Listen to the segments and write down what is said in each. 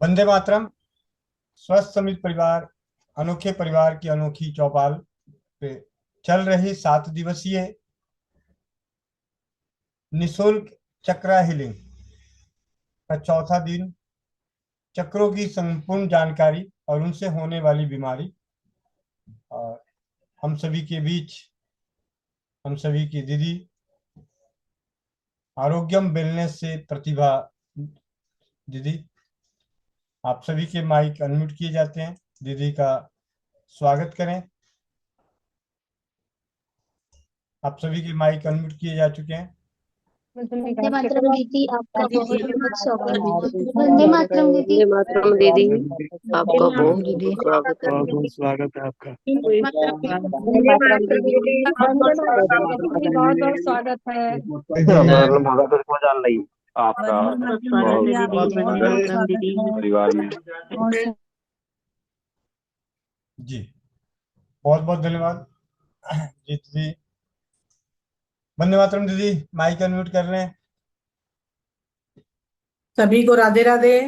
वंदे मातरम। स्वस्थ समृद्ध परिवार, अनोखे परिवार की अनोखी चौपाल पे चल रही 7 दिवसीय निशुल्क चक्रा हीलिंग का चौथा दिन। चक्रों की संपूर्ण जानकारी और उनसे होने वाली बीमारी, और हम सभी के बीच हम सभी की दीदी आरोग्यम वेलनेस से प्रतिभा। दीदी, आप सभी के माइक अनम्यूट किए जाते हैं। दीदी का स्वागत करें। आप सभी के माइक अनम्यूट किए जा चुके हैं। वंदे मातरम दीदी, आपका बहुत बहुत स्वागत। वंदे मातरम दीदी। वंदे मातरम दीदी, वंदे आपका मातरम बहुत दीदी। बहुत स्वागत है। बहुत बहुत स्वागत है आपका। वंदे मातरम वंदे मातरम दीदी, वंदे बहुत मातरम बहुत दीदी, स्वागत बहुत बहुत स्वागत है। है। मदद को जान रही आपका वंदे मातरम बहुत दीदी, आपका बहुत बहुत स्वागत है। परिवार में। जी, बहुत बहुत धन्यवाद। जी दीदी, वंदे मातरम दीदी, माइक अनम्यूट कर लें। सभी को राधे राधे।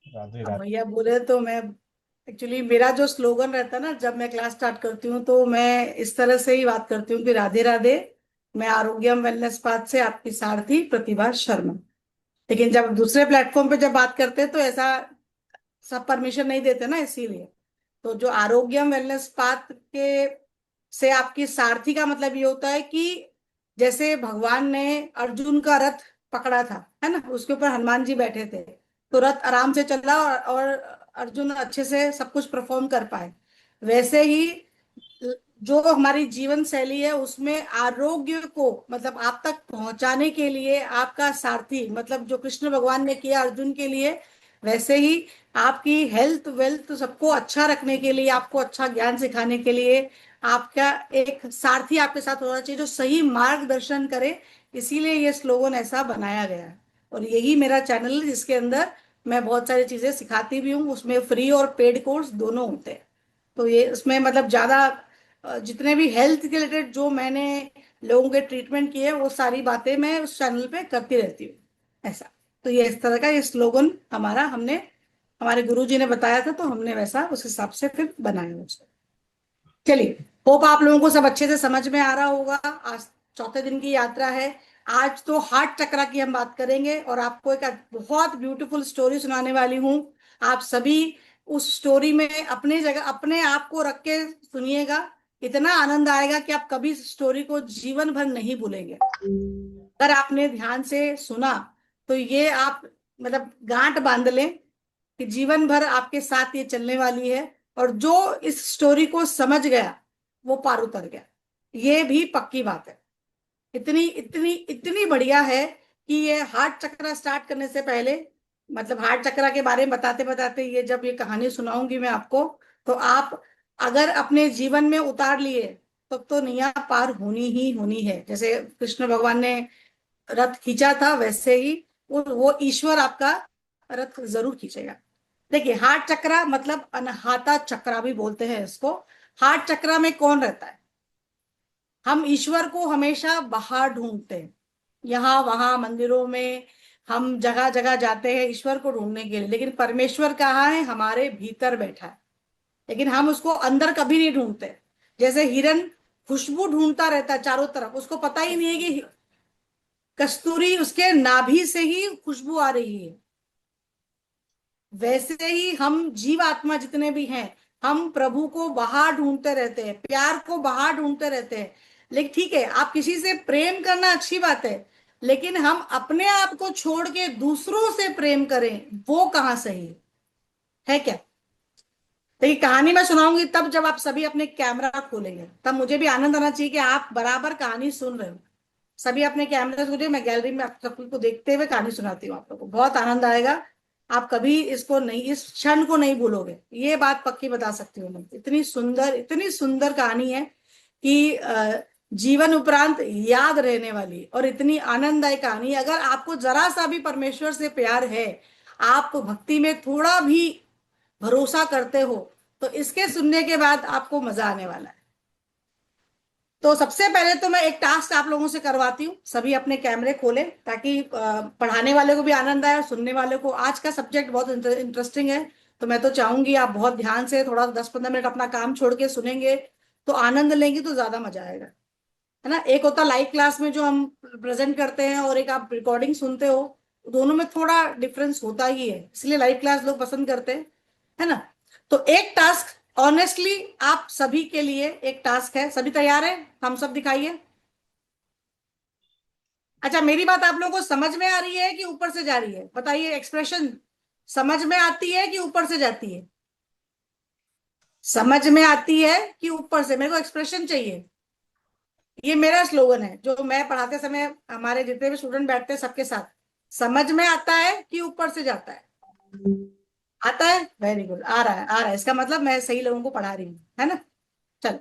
राधे अब राधे। भैया बोले तो मैं एक्चुअली मेरा जो स्लोगन रहता है ना, जब मैं क्लास स्टार्ट करती हूँ तो मैं इस तरह से ही बात करती हूँ कि राधे राधे। मैं आरोग्यम वेलनेस पाथ से आपकी सारथी प्रतिभा शर्मा। लेकिन जब दूसरे प्लेटफॉर्म पे जब बात करते हैं तो ऐसा सब परमिशन नहीं देते ना, इसीलिए। तो जो आरोग्यम वेलनेस पाथ के से आपकी सारथी का मतलब ये होता है कि जैसे भगवान ने अर्जुन का रथ पकड़ा था, है ना, उसके ऊपर हनुमान जी बैठे थे, तो रथ आराम से चला और अर्जुन अच्छे से सब कुछ परफॉर्म कर पाए। वैसे ही जो हमारी जीवन शैली है उसमें आरोग्य को मतलब आप तक पहुंचाने के लिए आपका सारथी मतलब जो कृष्ण भगवान ने किया अर्जुन के लिए, वैसे ही आपकी हेल्थ वेल्थ सबको अच्छा रखने के लिए, आपको अच्छा ज्ञान सिखाने के लिए आपका एक सारथी आपके साथ होना चाहिए जो सही मार्गदर्शन करे। इसीलिए ये स्लोगन ऐसा बनाया गया है। और यही मेरा चैनल है जिसके अंदर मैं बहुत सारी चीजें सिखाती भी हूँ। उसमें फ्री और पेड कोर्स दोनों होते हैं। तो ये उसमें मतलब ज्यादा जितने भी हेल्थ के रिलेटेड जो मैंने लोगों के ट्रीटमेंट किए वो सारी बातें मैं उस चैनल पे करती रहती हूँ। ऐसा। तो ये इस तरह का ये स्लोगन हमारा हमने हमारे गुरुजी ने बताया था, तो हमने वैसा उस हिसाब से फिर बनाया उसको। चलिए, होप आप लोगों को सब अच्छे से समझ में आ रहा होगा। आज चौथे दिन की यात्रा है। आज तो हार्ट चक्रा की हम बात करेंगे और आपको एक बहुत ब्यूटीफुल स्टोरी सुनाने वाली हूँ। आप सभी उस स्टोरी में अपने जगह अपने आप को रख के सुनिएगा। इतना आनंद आएगा कि आप कभी इस स्टोरी को जीवन भर नहीं भूलेंगे। अगर आपने ध्यान से सुना तो ये आप मतलब गांठ बांध लें कि जीवन भर आपके साथ ये चलने वाली है। और जो इस स्टोरी को समझ गया वो पार उतर गया, ये भी पक्की बात है। इतनी इतनी इतनी बढ़िया है कि ये हार्ट चक्रा स्टार्ट करने से पहले मतलब हार्ट चक्रा के बारे में बताते बताते ये जब ये कहानी सुनाऊंगी मैं आपको, तो आप अगर अपने जीवन में उतार लिए तो नैया पार होनी ही होनी है। जैसे कृष्ण भगवान ने रथ खींचा था वैसे ही वो ईश्वर आपका रथ जरूर खींचेगा। देखिए, हार्ट चक्रा मतलब अनहाता चक्रा भी बोलते हैं इसको। हार्ट चक्रा में कौन रहता है? हम ईश्वर को हमेशा बाहर ढूंढते हैं, यहाँ वहां मंदिरों में हम जगह जगह जाते हैं ईश्वर को ढूंढने के लिए, लेकिन परमेश्वर कहाँ है? हमारे भीतर बैठा है। लेकिन हम उसको अंदर कभी नहीं ढूंढते। जैसे हिरन खुशबू ढूंढता रहता है चारों तरफ, उसको पता ही नहीं है कि कस्तूरी उसके नाभि से ही खुशबू आ रही है। वैसे ही हम जीव आत्मा जितने भी हैं, हम प्रभु को बाहर ढूंढते रहते हैं, प्यार को बाहर ढूंढते रहते हैं। लेकिन ठीक है, आप किसी से प्रेम करना अच्छी बात है, लेकिन हम अपने आप को छोड़ के दूसरों से प्रेम करें, वो कहाँ सही है क्या? देखिए, कहानी मैं सुनाऊंगी तब जब आप सभी अपने कैमरा खोलेंगे, तब मुझे भी आनंद आना चाहिए कि आप बराबर कहानी सुन रहे हो। सभी अपने कैमरे खोलिए, मैं गैलरी में आप सबको देखते हुए कहानी सुनाती हूँ। आप लोगों को बहुत आनंद आएगा। आप कभी इसको नहीं, इस क्षण को नहीं भूलोगे, ये बात पक्की बता सकती हूँ मैं। इतनी सुंदर कहानी है कि जीवन उपरांत याद रहने वाली और इतनी आनंददायक कहानी। अगर आपको जरा सा भी परमेश्वर से प्यार है, आप भक्ति में थोड़ा भी भरोसा करते हो, तो इसके सुनने के बाद आपको मजा आने वाला है। तो सबसे पहले तो मैं एक टास्क आप लोगों से करवाती हूँ। सभी अपने कैमरे खोलें ताकि पढ़ाने वाले को भी आनंद आए और सुनने वाले को। आज का सब्जेक्ट बहुत इंटरेस्टिंग है, तो मैं तो चाहूंगी आप बहुत ध्यान से थोड़ा 10-15 मिनट अपना काम छोड़ के सुनेंगे तो आनंद लेंगे, तो ज्यादा मजा आएगा, है ना। एक होता लाइव क्लास में जो हम प्रेजेंट करते हैं और एक आप रिकॉर्डिंग सुनते हो, दोनों में थोड़ा डिफरेंस होता ही है, इसलिए लाइव क्लास लोग पसंद करते हैं, है ना। तो एक टास्क ऑनेस्टली आप सभी के लिए एक टास्क है। सभी तैयार है? हम सब दिखाइए। अच्छा, मेरी बात आप लोगों को समझ में आ रही है कि ऊपर से जा रही है? बताइए, एक्सप्रेशन समझ में आती है कि ऊपर से जाती है? समझ में आती है कि ऊपर से? मेरे को एक्सप्रेशन चाहिए। ये मेरा स्लोगन है जो मैं पढ़ाते समय हमारे जितने भी स्टूडेंट बैठते हैं सबके साथ। समझ में आता है कि ऊपर से जाता है? आता है, वेरी गुड, आ रहा है, आ रहा है, इसका मतलब मैं सही लोगों को पढ़ा रही हूँ, है ना। चल,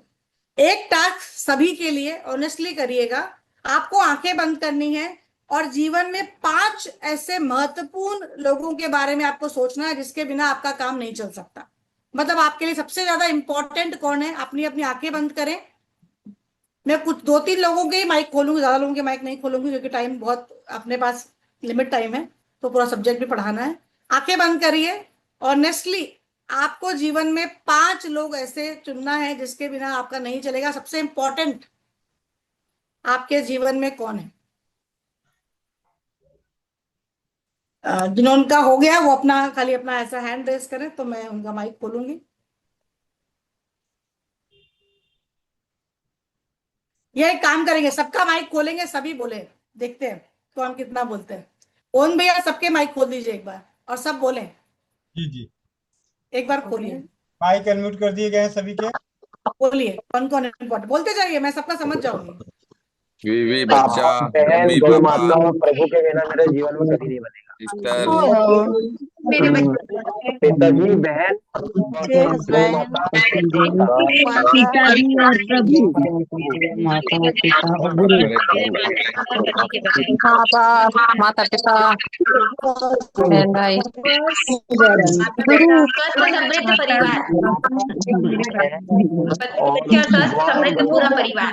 एक टास्क सभी के लिए ऑनेस्टली करिएगा। आपको आंखें बंद करनी है और जीवन में 5 ऐसे महत्वपूर्ण लोगों के बारे में आपको सोचना है जिसके बिना आपका काम नहीं चल सकता। मतलब आपके लिए सबसे ज्यादा इंपॉर्टेंट कौन है? अपनी अपनी आंखें बंद करें। मैं कुछ 2-3 लोगों के ही माइक खोलूंगी, ज्यादा लोगों के माइक नहीं खोलूंगी क्योंकि टाइम बहुत अपने पास लिमिट टाइम है, तो पूरा सब्जेक्ट भी पढ़ाना है। आंखें बंद करिए। ऑनेस्टली आपको जीवन में 5 लोग ऐसे चुनना है जिसके बिना आपका नहीं चलेगा। सबसे इंपॉर्टेंट आपके जीवन में कौन है? जिन्होंने हो गया वो अपना खाली अपना ऐसा हैंड रेस करें तो मैं उनका माइक खोलूंगी। ये एक काम करेंगे, सबका माइक खोलेंगे, सभी बोले, देखते हैं कौन कितना बोलते हैं। कौन भैया, सबके माइक खोल दीजिए एक बार और सब बोले। जी जी। एक बार खोलिए, माइक अनम्यूट कर दिए गए हैं सभी के। बोलिए कौन कौन इम्पोर्टेंट, बोलते जाइए, मैं सबका समझ जाऊंगी। बीवी बच्चा पापा बहन मम्मी गौ पापा माता और प्रभु के बिना मेरे जीवन में कभी नहीं बनेगा। सिस्टर मेरे बच्चे, पिताजी बहन मेरे गौ हस्बैंड, माता माता पिताजी और प्रभु, माता पिता और गुरु, मेरे गुरु माँ बाप, माता पिता, बहन भाई, गुरु, समृद्ध परिवार, और बच्चे और स्वस्थ गौ समृद्ध पूरा परिवार।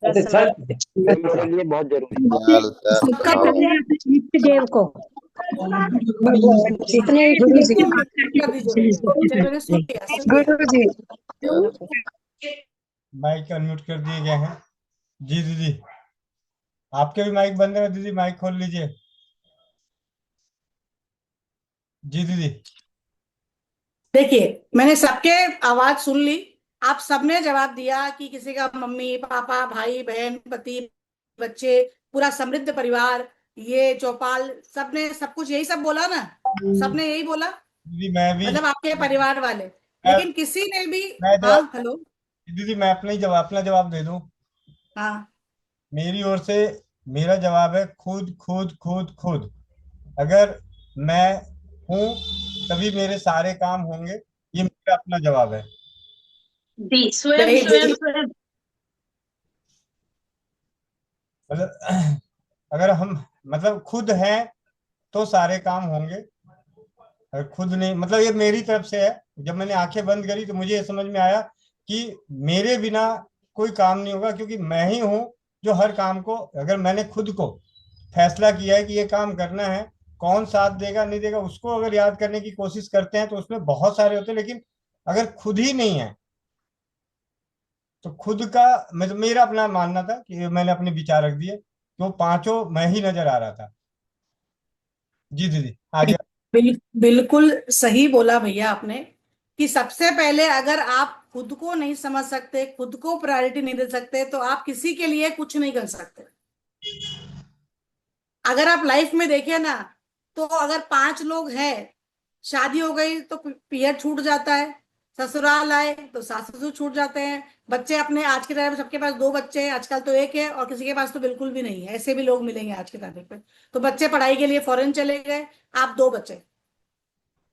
मेरे लिए बहुत जरूरी है। दयाल होता सबका है। देव को इतने गुरु जी कर दीजिए। चलो, ने सुन लिया, सुन लिया। गुरु जी माइक अनम्यूट कर दिए गए हैं। जी दीदी, आपके भी माइक बंद है दीदी, माइक खोल लीजिए। जी दीदी। देखिए, मैंने सबके आवाज सुन ली। आप सबने जवाब दिया कि किसी का मम्मी पापा भाई बहन पति बच्चे पूरा समृद्ध परिवार, ये चौपाल, सबने सब कुछ यही सब बोला ना। सबने यही बोला, दीदी मैं भी मतलब आपके परिवार वाले। मैं, लेकिन किसी ने भी, मैं हाँ जवाब हेलो, दीदी, मैं अपना जवाब दे दूं। हाँ मेरी ओर से मेरा जवाब है खुद खुद खुद खुद। अगर मैं हूं तभी मेरे सारे काम होंगे, ये मेरा अपना जवाब है। दी स्वयं नहीं, स्वयं स्वयं मतलब अगर हम मतलब खुद हैं तो सारे काम होंगे, अगर खुद नहीं, मतलब ये मेरी तरफ से है। जब मैंने आंखें बंद करी तो मुझे ये समझ में आया कि मेरे बिना कोई काम नहीं होगा, क्योंकि मैं ही हूं जो हर काम को, अगर मैंने खुद को फैसला किया है कि ये काम करना है, कौन साथ देगा नहीं देगा उसको अगर याद करने की कोशिश करते हैं तो उसमें बहुत सारे होते हैं, लेकिन अगर खुद ही नहीं है तो खुद का, मेरा अपना मानना था कि मैंने अपने विचार रख दिए, तो पांचों मैं ही नजर आ रहा था। जी दीदी आगे। बिल्कुल सही बोला भैया आपने कि सबसे पहले अगर आप खुद को नहीं समझ सकते, खुद को प्रायोरिटी नहीं दे सकते, तो आप किसी के लिए कुछ नहीं कर सकते। अगर आप लाइफ में देखें ना, तो अगर 5 लोग हैं, शादी हो गई तो पीयर छूट जाता है, ससुराल आए तो सास ससुर छूट जाते हैं, बच्चे अपने, आज के टाइम में सबके पास 2 बच्चे हैं, आजकल तो 1 है, और किसी के पास तो बिल्कुल भी नहीं है, ऐसे भी लोग मिलेंगे आज के तारीख पे। तो बच्चे पढ़ाई के लिए फॉरेन चले गए, आप 2 बच्चे,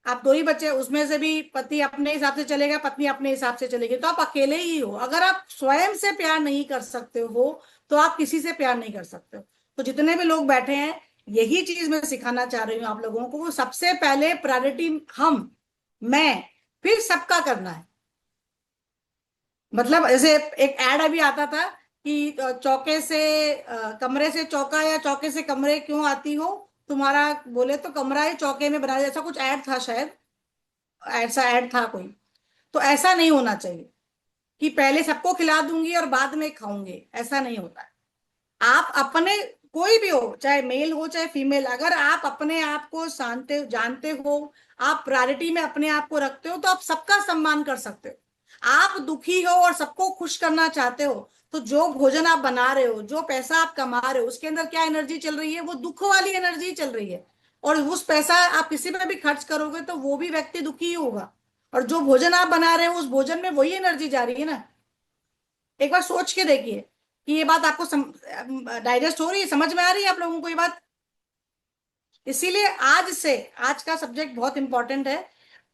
आप 2 ही बच्चे, उसमें से भी पति अपने हिसाब से चलेगा, पत्नी अपने हिसाब से चलेगी, तो आप अकेले ही हो। अगर आप स्वयं से प्यार नहीं कर सकते हो तो आप किसी से प्यार नहीं कर सकते हो। तो जितने भी लोग बैठे हैं, यही चीज मैं सिखाना चाह रही हूँ आप लोगों को, सबसे पहले प्रायोरिटी हम, मैं, फिर सबका करना है। मतलब ऐसे एक ऐड अभी आता था कि चौके से कमरे से चौका या चौके से कमरे क्यों आती हो, तुम्हारा बोले तो कमरा ही चौके में बना, ऐसा कुछ ऐड था शायद, ऐसा ऐड था कोई। तो ऐसा नहीं होना चाहिए कि पहले सबको खिला दूंगी और बाद में खाऊंगी, ऐसा नहीं होता है। आप अपने, कोई भी हो, चाहे मेल हो चाहे फीमेल, अगर आप अपने आप को जानते हो, आप प्रायोरिटी में अपने आप को रखते हो, तो आप सबका सम्मान कर सकते हो। आप दुखी हो और सबको खुश करना चाहते हो, तो जो भोजन आप बना रहे हो, जो पैसा आप कमा रहे हो, उसके अंदर क्या एनर्जी चल रही है, वो दुख वाली एनर्जी चल रही है। और उस पैसा आप किसी पे भी खर्च करोगे तो वो भी व्यक्ति दुखी ही होगा। और जो भोजन आप बना रहे हो, उस भोजन में वही एनर्जी जा रही है ना। एक बार सोच के देखिए कि ये बात आपको डाइजेस्ट हो रही है, समझ में आ रही है आप लोगों को ये बात। इसीलिए आज से, आज का सब्जेक्ट बहुत इंपॉर्टेंट है,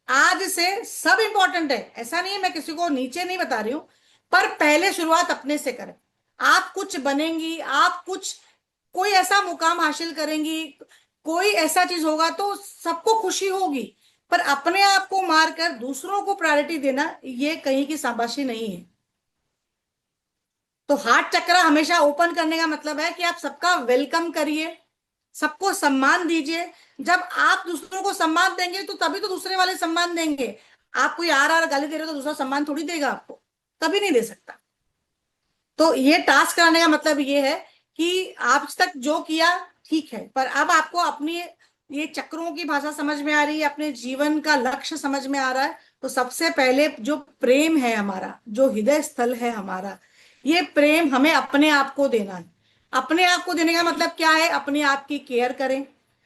आज से सब इंपॉर्टेंट है। ऐसा नहीं है, मैं किसी को नीचे नहीं बता रही हूं, पर पहले शुरुआत अपने से करें। आप कुछ बनेंगी, आप कुछ कोई ऐसा मुकाम हासिल करेंगी, कोई ऐसा चीज होगा तो सबको खुशी होगी। पर अपने आप को मारकर दूसरों को प्रायोरिटी देना, ये कहीं की शाबाशी नहीं है। तो हार्ट चक्र हमेशा ओपन करने का मतलब है कि आप सबका वेलकम करिए, सबको सम्मान दीजिए। जब आप दूसरों को सम्मान देंगे तो तभी तो दूसरे वाले सम्मान देंगे। आप कोई आ रहा गाली दे रहे हो तो दूसरा सम्मान थोड़ी देगा आपको, कभी नहीं दे सकता। तो ये टास्क कराने का मतलब ये है कि आज तक जो किया ठीक है, पर अब आपको अपनी ये चक्रों की भाषा समझ में आ रही है, अपने जीवन का लक्ष्य समझ में आ रहा है। तो सबसे पहले जो प्रेम है हमारा, जो हृदय स्थल है हमारा, ये प्रेम हमें अपने आप को देना है। अपने आप को देने का मतलब क्या है? अपने आप की केयर करें,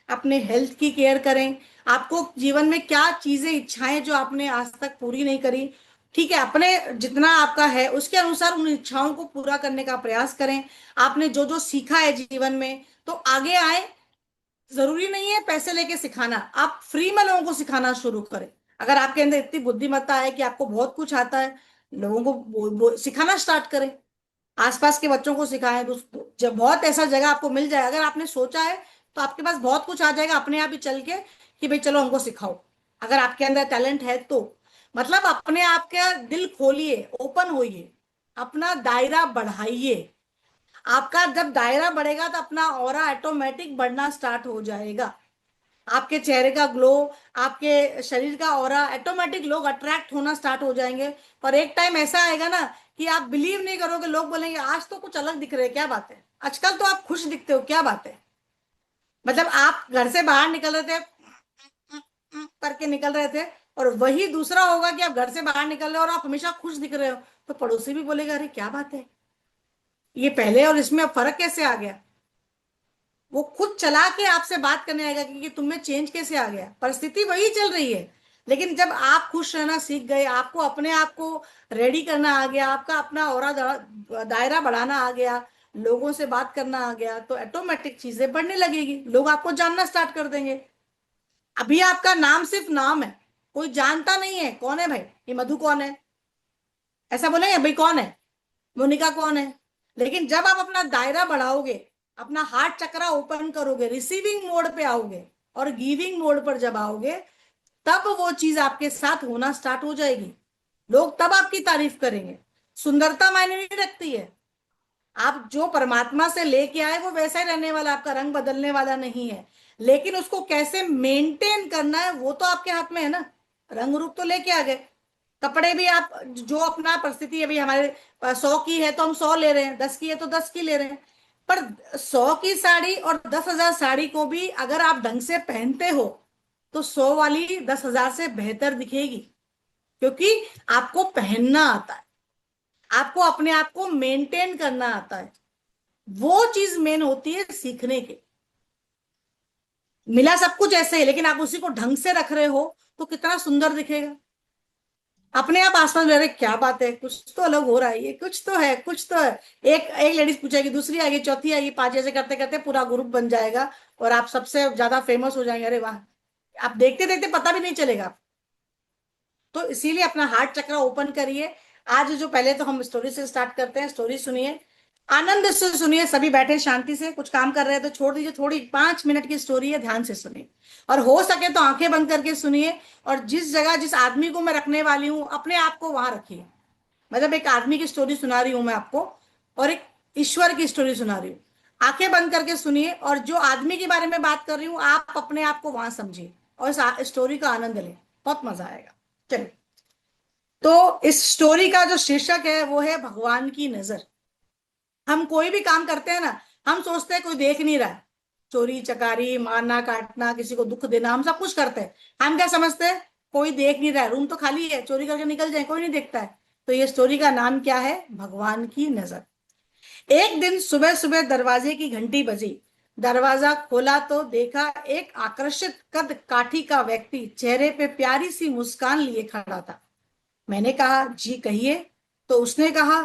अपने हेल्थ की केयर करें। आपको जीवन में क्या चीजें, इच्छाएं जो आपने आज तक पूरी नहीं करी, ठीक है, अपने जितना आपका है उसके अनुसार उन इच्छाओं को पूरा करने का प्रयास करें। आपने जो जो सीखा है जीवन में, तो आगे आए। जरूरी नहीं है पैसे लेके सिखाना, आप फ्री में लोगों को सिखाना शुरू करें। अगर आपके अंदर इतनी बुद्धिमत्ता है कि आपको बहुत कुछ आता है, लोगों को सिखाना स्टार्ट करें। आसपास के बच्चों को सिखाएं। जब बहुत ऐसा जगह आपको मिल जाए, अगर आपने सोचा है तो आपके पास बहुत कुछ आ जाएगा अपने आप ही चल के कि भाई चलो हमको सिखाओ। अगर आपके अंदर टैलेंट है तो मतलब अपने आप का दिल खोलिए, ओपन होइए, अपना दायरा बढ़ाइए। आपका जब दायरा बढ़ेगा तो अपना ऑरा ऑटोमेटिक बढ़ना स्टार्ट हो जाएगा। आपके चेहरे का ग्लो, आपके शरीर का ऑरा ऑटोमेटिक, लोग अट्रैक्ट होना स्टार्ट हो जाएंगे। और एक टाइम ऐसा आएगा ना कि आप बिलीव नहीं करोगे, लोग बोलेंगे आज तो कुछ अलग दिख रहे हैं, क्या बात है, आजकल तो आप खुश दिखते हो, क्या बात है। मतलब आप घर से बाहर निकल रहे थे करके निकल रहे थे, और वही दूसरा होगा कि आप घर से बाहर निकल रहे हो और आप हमेशा खुश दिख रहे हो, तो पड़ोसी भी बोलेगा अरे क्या बात है, ये पहले और इसमें अब फर्क कैसे आ गया। वो खुद चला के आपसे बात करने आएगा कि तुम में चेंज कैसे आ गया। परिस्थिति वही चल रही है, लेकिन जब आप खुश रहना सीख गए, आपको अपने आप को रेडी करना आ गया, आपका अपना और दायरा बढ़ाना आ गया, लोगों से बात करना आ गया, तो ऑटोमेटिक चीजें बढ़ने लगेगी, लोग आपको जानना स्टार्ट कर देंगे। अभी आपका नाम सिर्फ नाम है, कोई जानता नहीं है कौन है भाई, ये मधु कौन है, ऐसा बोलेंगे भाई कौन है, मोनिका कौन है। लेकिन जब आप अपना दायरा बढ़ाओगे, अपना हार्ट चक्रा ओपन करोगे, रिसीविंग मोड पे आओगे और गिविंग मोड पर जब आओगे, तब वो चीज आपके साथ होना स्टार्ट हो जाएगी। लोग तब आपकी तारीफ करेंगे। सुंदरता मायने नहीं रखती है, आप जो परमात्मा से लेके आए वो वैसा ही रहने वाला, आपका रंग बदलने वाला नहीं है। लेकिन उसको कैसे मेंटेन करना है वो तो आपके हाथ में है ना। रंग रूप तो लेके आ गए, कपड़े भी आप जो अपना परिस्थिति है, भाई हमारे 100 की है तो हम 100 ले रहे हैं, 10 की है तो 10 की ले रहे हैं। पर 100 की साड़ी और 10,000 साड़ी को भी अगर आप ढंग से पहनते हो तो 100 वाली 10,000 से बेहतर दिखेगी, क्योंकि आपको पहनना आता है, आपको अपने आप को मेंटेन करना आता है। वो चीज मेन होती है सीखने के। मिला सब कुछ ऐसे है, लेकिन आप उसी को ढंग से रख रहे हो तो कितना सुंदर दिखेगा। अपने आप आसपास रह रहे क्या बात है, कुछ तो अलग हो रहा है, ये कुछ तो है, कुछ तो है। एक एक लेडीज पूछेगी, दूसरी आएगी, चौथी आएगी, 5 ऐसे करते करते पूरा ग्रुप बन जाएगा और आप सबसे ज्यादा फेमस हो जाएंगे। अरे वाह, आप देखते देखते पता भी नहीं चलेगा। तो इसीलिए अपना हार्ट चक्र ओपन करिए। आज जो पहले तो हम स्टोरी से स्टार्ट करते हैं, स्टोरी सुनिए, आनंद से सुनिए। सभी बैठे शांति से, कुछ काम कर रहे हैं तो छोड़ दीजिए, थोड़ी 5 मिनट की स्टोरी है, ध्यान से सुनिए। और हो सके तो आंखें बंद करके सुनिए। और जिस जगह जिस आदमी को मैं रखने वाली हूं, अपने आप को वहां रखिए। मतलब एक आदमी की स्टोरी सुना रही हूं मैं आपको और एक ईश्वर की स्टोरी सुना रही हूँ। आंखें बंद करके सुनिए और जो आदमी के बारे में बात कर रही हूँ आप अपने आप को वहां समझिए और इस स्टोरी का आनंद लें, बहुत मजा आएगा। चलिए, तो इस स्टोरी का जो शीर्षक है वो है भगवान की नजर। हम कोई भी काम करते हैं ना, हम सोचते हैं कोई देख नहीं रहा है, चोरी चकारी, मारना काटना, किसी को दुख देना, हम सब कुछ करते हैं। हम क्या समझते हैं, कोई देख नहीं रहा है, रूम तो खाली है, चोरी करके निकल जाए, कोई नहीं देखता है। तो ये स्टोरी का नाम क्या है, भगवान की नजर। एक दिन सुबह सुबह दरवाजे की घंटी बजी। दरवाजा खोला तो देखा एक आकर्षित कद काठी का व्यक्ति चेहरे पे प्यारी सी मुस्कान लिए खड़ा था। मैंने कहा, जी कहिए। तो उसने कहा,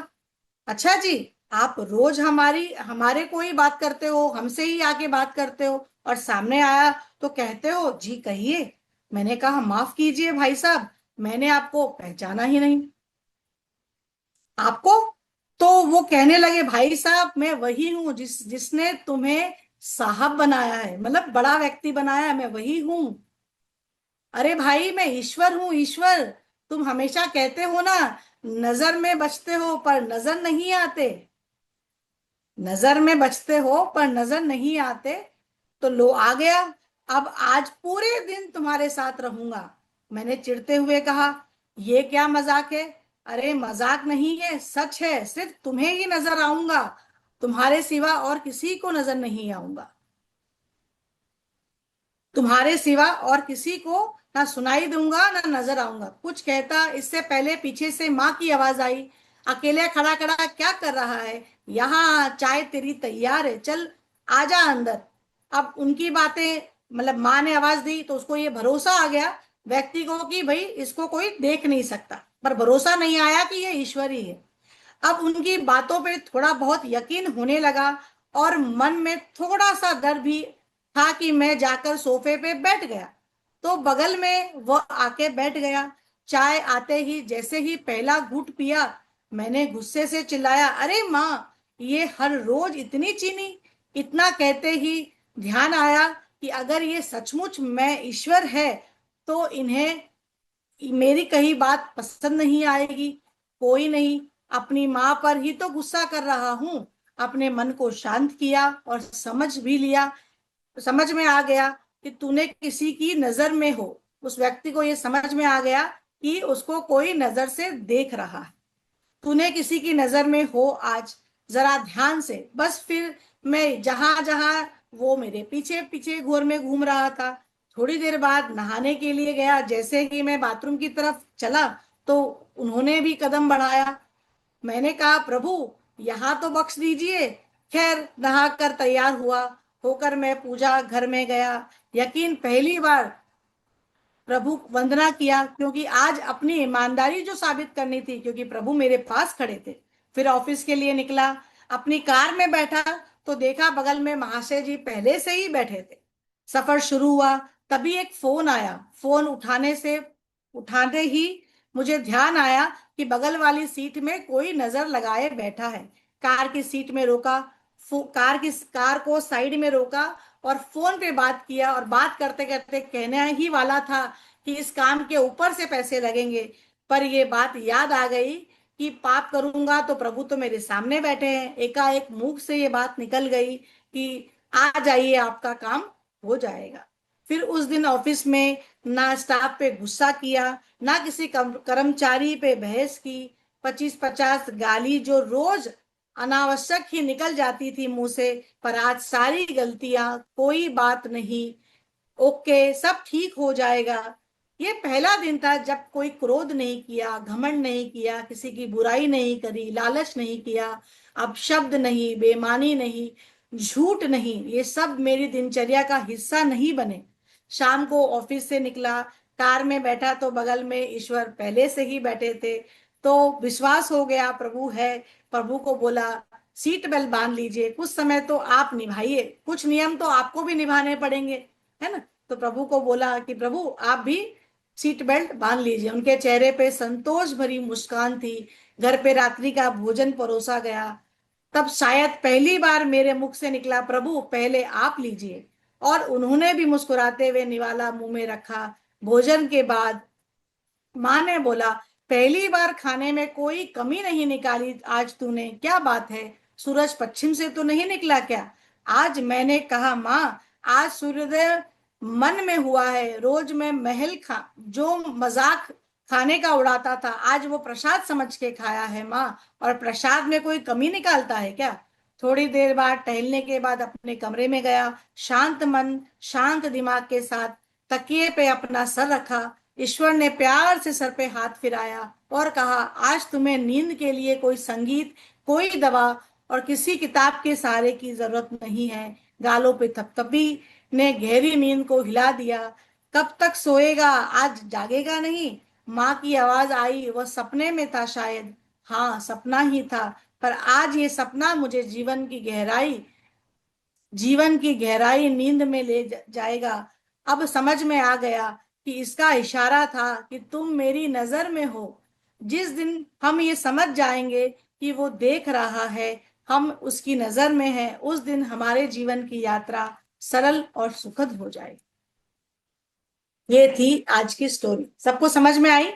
अच्छा जी, आप रोज हमारे को ही बात करते हो, हमसे ही आके बात करते हो और सामने आया तो कहते हो जी कहिए। मैंने कहा, माफ कीजिए भाई साहब, मैंने आपको पहचाना ही नहीं। आपको? तो वो कहने लगे, भाई साहब मैं वही हूं जिसने तुम्हें साहब बनाया है, मतलब बड़ा व्यक्ति बनाया है, मैं वही हूं। अरे भाई, मैं ईश्वर हूं, ईश्वर। तुम हमेशा कहते हो ना, नजर में बचते हो पर नजर नहीं आते, नजर में बचते हो पर नजर नहीं आते। तो लो आ गया, अब आज पूरे दिन तुम्हारे साथ रहूंगा। मैंने चिढ़ते हुए कहा, ये क्या मजाक है? अरे मजाक नहीं है, सच है, सिर्फ तुम्हें ही नजर आऊंगा, तुम्हारे सिवा और किसी को नजर नहीं आऊंगा। तुम्हारे सिवा और किसी को ना सुनाई दूंगा ना नजर आऊंगा। कुछ कहता इससे पहले पीछे से माँ की आवाज आई, अकेले खड़ा खड़ा क्या कर रहा है, यहाँ चाय तेरी तैयार है, चल आजा अंदर। अब उनकी बातें, मतलब माँ ने आवाज दी तो उसको ये भरोसा आ गया व्यक्ति को कि भाई इसको कोई देख नहीं सकता, पर भरोसा नहीं आया कि ये ईश्वर ही है। अब उनकी बातों पे थोड़ा बहुत यकीन होने लगा और मन में थोड़ा सा डर भी था कि मैं जाकर सोफे पे बैठ गया तो बगल में वह आके बैठ गया। चाय आते ही जैसे ही पहला घूंट पिया, मैंने गुस्से से चिल्लाया, अरे माँ, ये हर रोज इतनी चीनी। इतना कहते ही ध्यान आया कि अगर ये सचमुच मैं ईश्वर है तो इन्हें मेरी कही बात पसंद नहीं आएगी। कोई नहीं, अपनी माँ पर ही तो गुस्सा कर रहा हूं। अपने मन को शांत किया और समझ भी लिया, समझ में आ गया कि तूने किसी की नजर में हो। उस व्यक्ति को यह समझ में आ गया कि उसको कोई नजर से देख रहा है। तूने किसी की नजर में हो आज, जरा ध्यान से। बस फिर मैं जहां जहां वो मेरे पीछे पीछे घोर में घूम रहा था। थोड़ी देर बाद नहाने के लिए गया, जैसे ही मैं बाथरूम की तरफ चला तो उन्होंने भी कदम बढ़ाया। मैंने कहा, प्रभु यहाँ तो बख्श दीजिए। खैर नहा कर तैयार हुआ होकर मैं पूजा घर में गया। यकीन, पहली बार प्रभु वंदना किया, क्योंकि आज अपनी ईमानदारी जो साबित करनी थी, क्योंकि प्रभु मेरे पास खड़े थे। फिर ऑफिस के लिए निकला, अपनी कार में बैठा तो देखा बगल में महाशय जी पहले से ही बैठे थे। सफर शुरू हुआ, तभी एक फोन आया। फोन उठाते ही मुझे ध्यान आया कि बगल वाली सीट में कोई नजर लगाए बैठा है। कार की सीट में रोका, कार को साइड में रोका और फोन पे बात किया। और बात करते करते कहने ही वाला था कि इस काम के ऊपर से पैसे लगेंगे, पर ये बात याद आ गई कि पाप करूंगा तो प्रभु तो मेरे सामने बैठे हैं। एकाएक मुंह से ये बात निकल गई कि आ जाइए, आपका काम हो जाएगा। फिर उस दिन ऑफिस में ना स्टाफ पे गुस्सा किया, ना किसी कर्मचारी पे बहस की। 25-50 गाली जो रोज अनावश्यक ही निकल जाती थी मुंह से, पर आज सारी गलतियां, कोई बात नहीं, ओके सब ठीक हो जाएगा। ये पहला दिन था जब कोई क्रोध नहीं किया, घमंड नहीं किया, किसी की बुराई नहीं करी, लालच नहीं किया। अब शब्द नहीं, बेईमानी नहीं, झूठ नहीं, ये सब मेरी दिनचर्या का हिस्सा नहीं बने। शाम को ऑफिस से निकला, कार में बैठा तो बगल में ईश्वर पहले से ही बैठे थे। तो विश्वास हो गया प्रभु है। प्रभु को बोला, सीट बेल्ट बांध लीजिए, कुछ समय तो आप निभाइए, कुछ नियम तो आपको भी निभाने पड़ेंगे, है ना। तो प्रभु को बोला कि प्रभु आप भी सीट बेल्ट बांध लीजिए। उनके चेहरे पे संतोष भरी मुस्कान थी। घर पे रात्रि का भोजन परोसा गया। तब शायद पहली बार मेरे मुख से निकला, प्रभु पहले आप लीजिए। और उन्होंने भी मुस्कुराते हुए निवाला मुंह में रखा। भोजन के बाद माँ ने बोला, पहली बार खाने में कोई कमी नहीं निकाली आज तूने, क्या बात है, सूरज पश्चिम से तो नहीं निकला क्या? आज मैंने कहा माँ, आज सूर्योदय मन में हुआ है। रोज मैं महल खा जो मजाक खाने का उड़ाता था, आज वो प्रसाद समझ के खाया है माँ। और प्रसाद में कोई कमी निकालता है क्या? थोड़ी देर बाद टहलने के बाद अपने कमरे में गया, शांत मन शांत दिमाग के साथ तकिए पे अपना सर रखा। ईश्वर ने प्यार से सर पे हाथ फिराया और कहा, आज तुम्हें नींद के लिए कोई संगीत, कोई दवा और किसी किताब के सहारे की जरूरत नहीं है। गालों पे थपथपी ने गहरी नींद को हिला दिया। कब तक सोएगा, आज जागेगा नहीं? माँ की आवाज आई, वह सपने में था शायद। हाँ, सपना ही था, पर आज ये सपना मुझे जीवन की गहराई नींद में ले जाएगा। अब समझ में आ गया कि इसका इशारा था कि तुम मेरी नजर में हो। जिस दिन हम ये समझ जाएंगे कि वो देख रहा है, हम उसकी नजर में हैं, उस दिन हमारे जीवन की यात्रा सरल और सुखद हो जाएगी। ये थी आज की स्टोरी। सबको समझ में आई?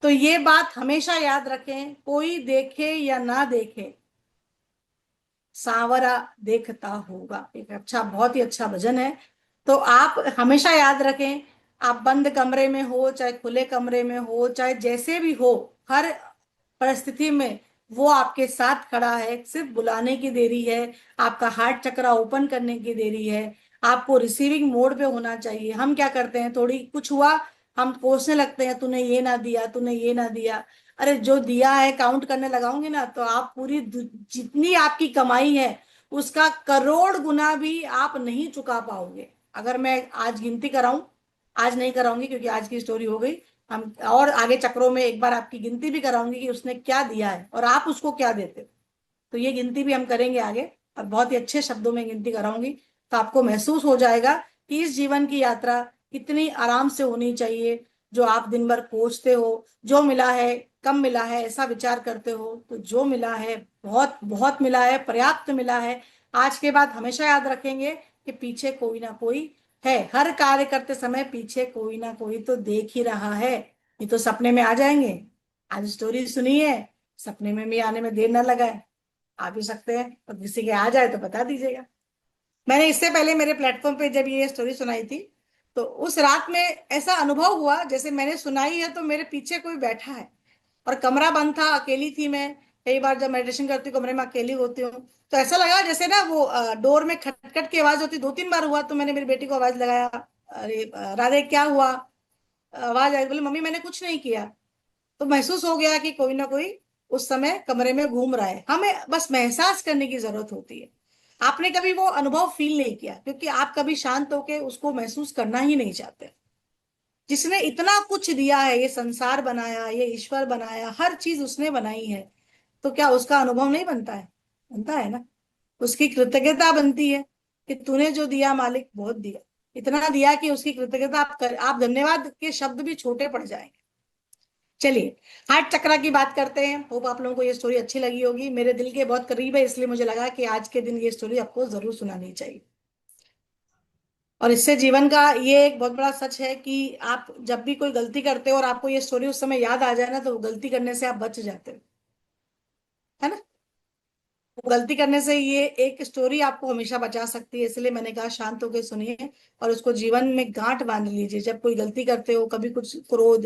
तो ये बात हमेशा याद रखें, कोई देखे या ना देखे, सांवरा देखता होगा। एक अच्छा, बहुत ही अच्छा भजन है। तो आप हमेशा याद रखें, आप बंद कमरे में हो, चाहे खुले कमरे में हो, चाहे जैसे भी हो, हर परिस्थिति में वो आपके साथ खड़ा है। सिर्फ बुलाने की देरी है, आपका हार्ट चक्रा ओपन करने की देरी है। आपको रिसीविंग मोड पे होना चाहिए। हम क्या करते हैं, थोड़ी कुछ हुआ, हम कोसने लगते हैं, तूने ये ना दिया, तूने ये ना दिया। अरे जो दिया है काउंट करने लगाऊंगी ना, तो आप पूरी जितनी आपकी कमाई है उसका करोड़ गुना भी आप नहीं चुका पाओगे। अगर मैं आज गिनती कराऊं, आज नहीं कराऊंगी क्योंकि आज की स्टोरी हो गई, हम और आगे चक्रों में एक बार आपकी गिनती भी कराऊंगी कि उसने क्या दिया है और आप उसको क्या देते हो। तो ये गिनती भी हम करेंगे आगे, और बहुत ही अच्छे शब्दों में गिनती कराऊंगी। तो आपको महसूस हो जाएगा कि इस जीवन की यात्रा कितनी आराम से होनी चाहिए। जो आप दिन भर कोसते हो, जो मिला है कम मिला है ऐसा विचार करते हो, तो जो मिला है बहुत बहुत मिला है, पर्याप्त मिला है। आज के बाद हमेशा याद रखेंगे कि पीछे कोई ना कोई है। हर कार्य करते समय पीछे कोई ना कोई तो देख ही रहा है। ये तो सपने में आ जाएंगे। आज स्टोरी सुनी है, सपने में भी आने में देर ना लगाए, आ भी सकते हैं। और किसी के आ जाए तो बता दीजिएगा। मैंने इससे पहले मेरे प्लेटफॉर्म पे जब ये स्टोरी सुनाई थी, तो उस रात में ऐसा अनुभव हुआ जैसे मैंने सुनाई है तो मेरे पीछे कोई बैठा है, और कमरा बंद था, अकेली थी मैं। कई बार जब मेडिटेशन करती हूँ कमरे में अकेली होती हूँ, तो ऐसा लगा जैसे ना वो डोर में खटखट की आवाज होती। 2-3 बार हुआ, तो मैंने मेरी बेटी को आवाज लगाया, अरे राधे क्या हुआ? आवाज आई, बोले मम्मी मैंने कुछ नहीं किया। तो महसूस हो गया कि कोई ना कोई उस समय कमरे में घूम रहा है। हमें बस महसूस करने की जरूरत होती है। आपने कभी वो अनुभव फील नहीं किया क्योंकि आप कभी शांत होके उसको महसूस करना ही नहीं चाहते। जिसने इतना कुछ दिया है, ये संसार बनाया, ये ईश्वर बनाया, हर चीज उसने बनाई है, तो क्या उसका अनुभव नहीं बनता है? बनता है ना। उसकी कृतज्ञता बनती है कि तूने जो दिया मालिक, बहुत दिया, इतना दिया कि उसकी कृतज्ञता आप धन्यवाद के शब्द भी छोटे पड़ जाएंगे। चलिए, हार्ट चक्रा की बात करते हैं। होप आप लोगों को ये स्टोरी अच्छी लगी होगी। मेरे दिल के बहुत करीब है, इसलिए मुझे लगा कि आज के दिन ये स्टोरी आपको जरूर सुनानी चाहिए। और इससे जीवन का ये एक बहुत बड़ा सच है कि आप जब भी कोई गलती करते हो और आपको ये स्टोरी उस समय याद आ जाए ना, तो गलती करने से आप बच जाते हो, है ना। वो गलती करने से ये एक स्टोरी आपको हमेशा बचा सकती है। इसलिए मैंने कहा शांत होकर सुनिए और उसको जीवन में गांठ बांध लीजिए। जब कोई गलती करते हो, कभी कुछ क्रोध,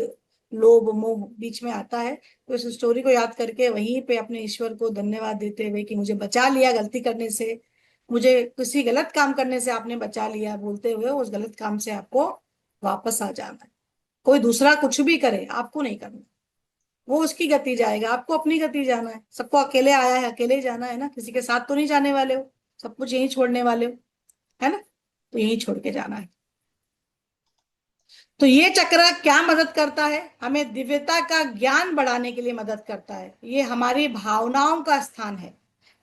लोभ, मोह बीच में आता है, तो इस स्टोरी को याद करके वहीं पे अपने ईश्वर को धन्यवाद देते हुए कि मुझे बचा लिया गलती करने से, मुझे किसी गलत काम करने से आपने बचा लिया, बोलते हुए उस गलत काम से आपको वापस आ जाना है। कोई दूसरा कुछ भी करे, आपको नहीं करना। वो उसकी गति जाएगा, आपको अपनी गति जाना है। सबको अकेले आया है, अकेले ही जाना है ना, किसी के साथ तो नहीं जाने वाले हो। सब कुछ यहीं छोड़ने वाले हो, है ना। तो यहीं छोड़ के जाना है। तो ये चक्र क्या मदद करता है? हमें दिव्यता का ज्ञान बढ़ाने के लिए मदद करता है। ये हमारी भावनाओं का स्थान है।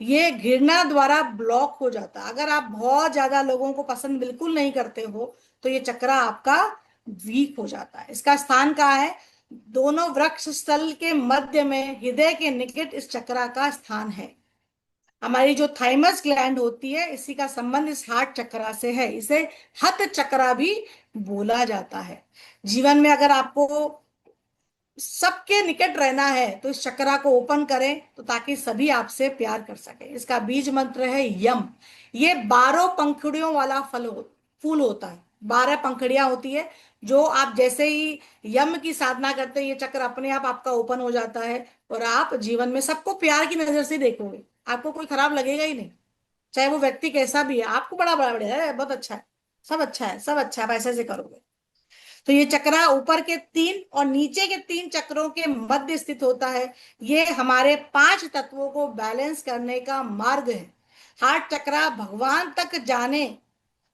ये घृणा द्वारा ब्लॉक हो जाता है। अगर आप बहुत ज्यादा लोगों को पसंद बिल्कुल नहीं करते हो, तो ये चक्र आपका वीक हो जाता है। इसका स्थान कहाँ है? दोनों वृक्ष स्थल के मध्य में हृदय के निकट इस चक्र का स्थान है। हमारी जो थाइमस ग्लैंड होती है, इसी का संबंध इस हार्ट चक्रा से है। इसे हथ चक्रा भी बोला जाता है। जीवन में अगर आपको सबके निकट रहना है तो इस चक्रा को ओपन करें, तो ताकि सभी आपसे प्यार कर सके। इसका बीज मंत्र है यम। ये 12 पंखुड़ियों वाला फूल होता है। 12 पंखुड़ियां होती है, जो आप जैसे ही यम की साधना करते हैं, ये चक्र अपने आप आपका ओपन हो जाता है और आप जीवन में सबको प्यार की नजर से देखोगे। आपको कोई खराब लगेगा ही नहीं, चाहे वो व्यक्ति कैसा भी है। आपको बड़ा बड़ा बढ़िया है, बहुत अच्छा है, सब अच्छा है, सब अच्छा है, आप ऐसे ऐसे करोगे। तो ये चक्रा ऊपर के 3 और नीचे के 3 चक्रों के मध्य स्थित होता है। ये हमारे 5 तत्वों को बैलेंस करने का मार्ग है। हार्ट चक्रा भगवान तक जाने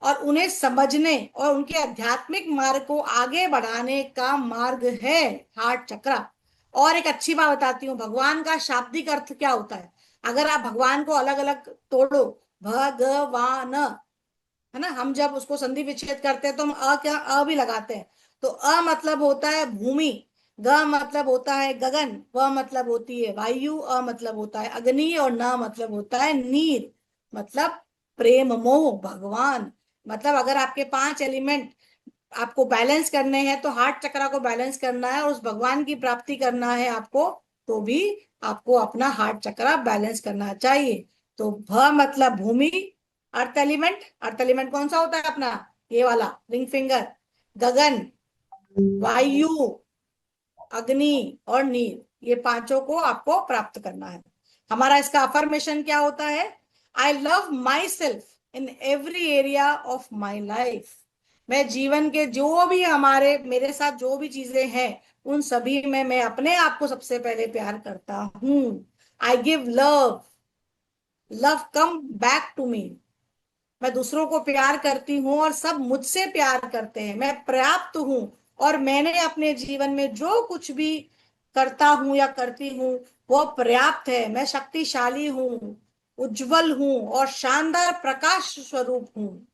और उन्हें समझने और उनके आध्यात्मिक मार्ग को आगे बढ़ाने का मार्ग है, हार्ट चक्रा। और एक अच्छी बात बताती हूँ, भगवान का शाब्दिक अर्थ क्या होता है। अगर आप भगवान को अलग अलग तोड़ो, भगवान, है ना, हम जब उसको संधि विच्छेद करते हैं तो हम क्या अ भी लगाते हैं। तो अ मतलब होता है भूमि, ग मतलब होता है गगन, व मतलब होती है वायु, अ मतलब होता है अग्नि और न मतलब होता है नीर, मतलब प्रेम मोह भगवान। मतलब अगर आपके 5 एलिमेंट आपको बैलेंस करने हैं, तो हार्ट चक्रा को बैलेंस करना है और उस भगवान की प्राप्ति करना है आपको, तो भी आपको अपना हार्ट चक्रा बैलेंस करना चाहिए। तो भ मतलब भूमि, अर्थ एलिमेंट। अर्थ एलिमेंट कौन सा होता है अपना, ये वाला रिंग फिंगर। गगन, वायु, अग्नि और नीर, ये पांचों को आपको प्राप्त करना है। हमारा इसका अफर्मेशन क्या होता है, I love my self in every area of my life. मैं जीवन के जो भी हमारे मेरे साथ जो भी चीजें हैं, उन सभी में मैं अपने आप को सबसे पहले प्यार करता हूं। I give love, love come back to me. मैं दूसरों को प्यार करती हूँ और सब मुझसे प्यार करते हैं। मैं पर्याप्त हूँ और मैंने अपने जीवन में जो कुछ भी करता हूँ या करती हूँ वो पर्याप्त है। मैं शक्तिशाली हूँ, उज्जवल हूँ और शानदार प्रकाश स्वरूप हूँ।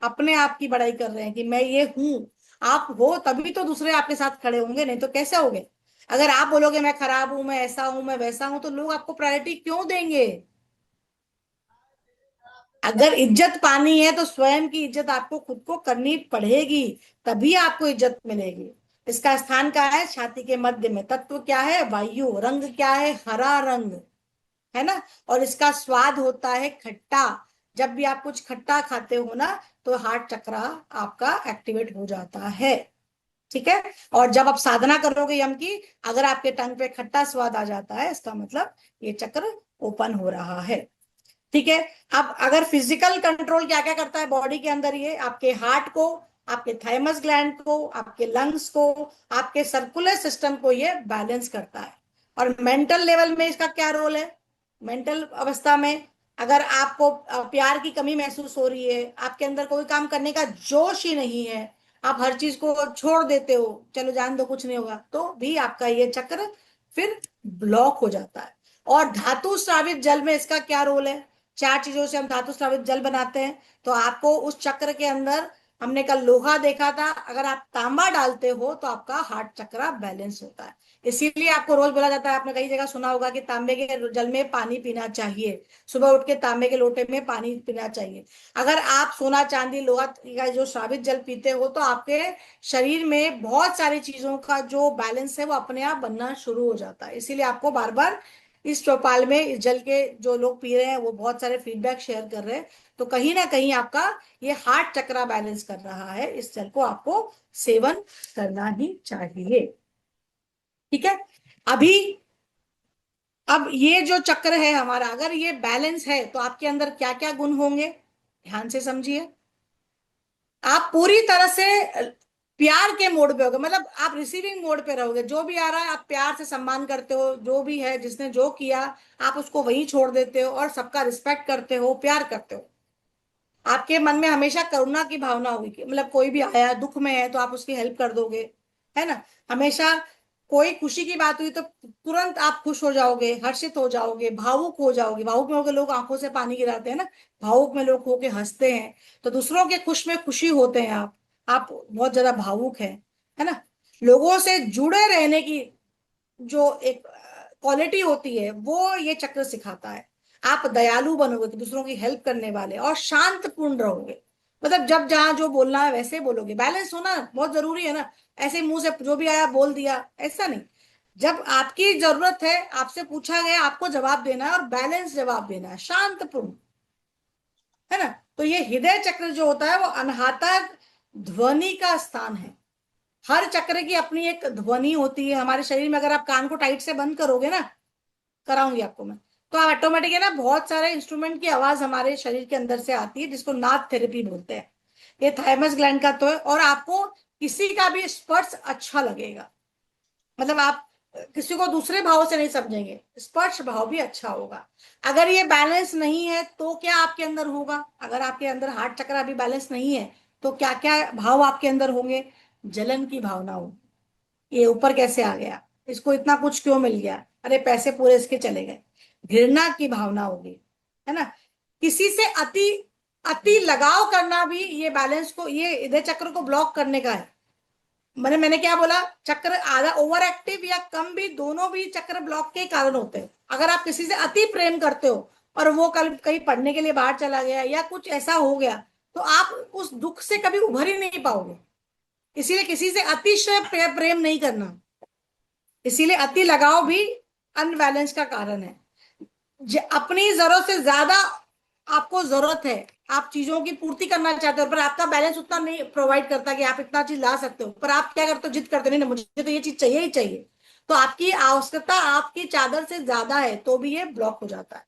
अपने आप की बड़ाई कर रहे हैं कि मैं ये हूँ। आप हो तभी तो दूसरे आपके साथ खड़े होंगे, नहीं तो कैसे होंगे। अगर आप बोलोगे मैं खराब हूं, मैं ऐसा हूं, मैं वैसा हूं, तो लोग आपको प्रायोरिटी क्यों देंगे। अगर इज्जत पानी है तो स्वयं की इज्जत आपको खुद को करनी पड़ेगी, तभी आपको इज्जत मिलेगी। इसका स्थान क्या है, छाती के मध्य में। तत्व क्या है, वायु। रंग क्या है, हरा रंग, है ना। और इसका स्वाद होता है खट्टा। जब भी आप कुछ खट्टा खाते हो ना, तो हार्ट चक्रा आपका एक्टिवेट हो जाता है। ठीक है। और जब आप साधना करोगे यम की, अगर आपके टंग पे खट्टा स्वाद आ जाता है, इसका मतलब ये चक्र ओपन हो रहा है। ठीक है। अब अगर फिजिकल कंट्रोल क्या क्या करता है बॉडी के अंदर, ये आपके हार्ट को, आपके थाइमस ग्लैंड को, आपके लंग्स को, आपके सर्कुलर सिस्टम को ये बैलेंस करता है। और मेंटल लेवल में इसका क्या रोल है, मेंटल अवस्था में अगर आपको प्यार की कमी महसूस हो रही है, आपके अंदर कोई काम करने का जोश ही नहीं है, आप हर चीज को छोड़ देते हो, चलो जान दो कुछ नहीं होगा, तो भी आपका ये चक्र फिर ब्लॉक हो जाता है। और धातु स्रावित जल में इसका क्या रोल है, 4 चीजों से हम धातु स्रावित जल बनाते हैं। तो आपको उस चक्र के अंदर, हमने कल लोहा देखा था, अगर आप तांबा डालते हो तो आपका हार्ट चक्र बैलेंस होता है। इसीलिए आपको रोज बोला जाता है, आपने कई जगह सुना होगा कि तांबे के जल में पानी पीना चाहिए, सुबह उठ के तांबे के लोटे में पानी पीना चाहिए। अगर आप सोना चांदी लोहा का जो श्रावित जल पीते हो, तो आपके शरीर में बहुत सारी चीजों का जो बैलेंस है वो अपने आप बनना शुरू हो जाता है। इसीलिए आपको बार बार इस चौपाल में इस जल के जो लोग पी रहे हैं वो बहुत सारे फीडबैक शेयर कर रहे हैं। तो कहीं ना कहीं आपका ये हार्ट चक्रा बैलेंस कर रहा है, इस जल को आपको सेवन करना ही चाहिए। ठीक है। अभी अब ये जो चक्र है हमारा, अगर ये बैलेंस है तो आपके अंदर क्या क्या गुण होंगे, ध्यान से समझिए। आप पूरी तरह से प्यार के मोड पे होगे, मतलब आप रिसीविंग मोड पे रहोगे। जो भी आ रहा है आप प्यार से सम्मान करते हो, जो भी है जिसने जो किया आप उसको वही छोड़ देते हो और सबका रिस्पेक्ट करते हो, प्यार करते हो। आपके मन में हमेशा करुणा की भावना होगी कि मतलब कोई भी आया दुख में है तो आप उसकी हेल्प कर दोगे, है ना। हमेशा कोई खुशी की बात हुई तो तुरंत आप खुश हो जाओगे, हर्षित हो जाओगे, भावुक हो जाओगे। भावुक में होकर लोग आंखों से पानी गिराते हैं ना, भावुक में लोग होके हंसते हैं। तो दूसरों के खुश में खुशी होते हैं आप बहुत ज्यादा भावुक है ना। लोगों से जुड़े रहने की जो एक क्वालिटी होती है वो ये चक्र सिखाता है। आप दयालु बनोगे, तो दूसरों की हेल्प करने वाले, और शांतपूर्ण रहोगे। मतलब जब जहां जो बोलना है वैसे बोलोगे। बैलेंस होना बहुत जरूरी है ना, ऐसे मुंह से जो भी आया बोल दिया, ऐसा नहीं। जब आपकी जरूरत है, आपसे पूछा गया, आपको जवाब देना है और बैलेंस जवाब देना है, शांतपूर्ण, है ना। तो ये हृदय चक्र जो होता है वो अनाहता ध्वनि का स्थान है। हर चक्र की अपनी एक ध्वनि होती है हमारे शरीर में। अगर आप कान को टाइट से बंद करोगे ना, कराऊंगी आपको मैं, तो आप ऑटोमेटिक है ना, बहुत सारे इंस्ट्रूमेंट की आवाज हमारे शरीर के अंदर से आती है, जिसको नाद थेरेपी बोलते हैं। ये थाइमस ग्लैंड का तो है। और आपको किसी का भी स्पर्श अच्छा लगेगा, मतलब आप किसी को दूसरे भाव से नहीं समझेंगे, स्पर्श भाव भी अच्छा होगा। अगर ये बैलेंस नहीं है तो क्या आपके अंदर होगा? अगर आपके अंदर हार्ट चक्र अभी बैलेंस नहीं है तो क्या क्या भाव आपके अंदर होंगे? जलन की भावना होगी, ये ऊपर कैसे आ गया, इसको इतना कुछ क्यों मिल गया, अरे पैसे पूरे इसके चले गए। घृणा की भावना होगी, है ना। किसी से अति अति लगाव करना भी ये बैलेंस को, ये हृदय चक्र को ब्लॉक करने का है। मैंने क्या बोला, चक्र आधा ओवर एक्टिव या कम भी, दोनों भी चक्र ब्लॉक के कारण होते हैं। अगर आप किसी से अति प्रेम करते हो और वो कल कहीं पढ़ने के लिए बाहर चला गया या कुछ ऐसा हो गया, तो आप उस दुख से कभी उभर ही नहीं पाओगे। इसीलिए किसी से अतिशय प्रेम नहीं करना, इसीलिए अति लगाव भी अनबैलेंस का कारण है। अपनी जरूरत से ज्यादा आपको जरूरत है, आप चीजों की पूर्ति करना चाहते हो, पर आपका बैलेंस उतना नहीं प्रोवाइड करता कि आप इतना चीज ला सकते हो, पर आप क्या करते हो, जिद करते हो, नहीं मुझे तो ये चीज चाहिए ही चाहिए। तो आपकी आवश्यकता आपकी चादर से ज्यादा है तो भी ये ब्लॉक हो जाता है।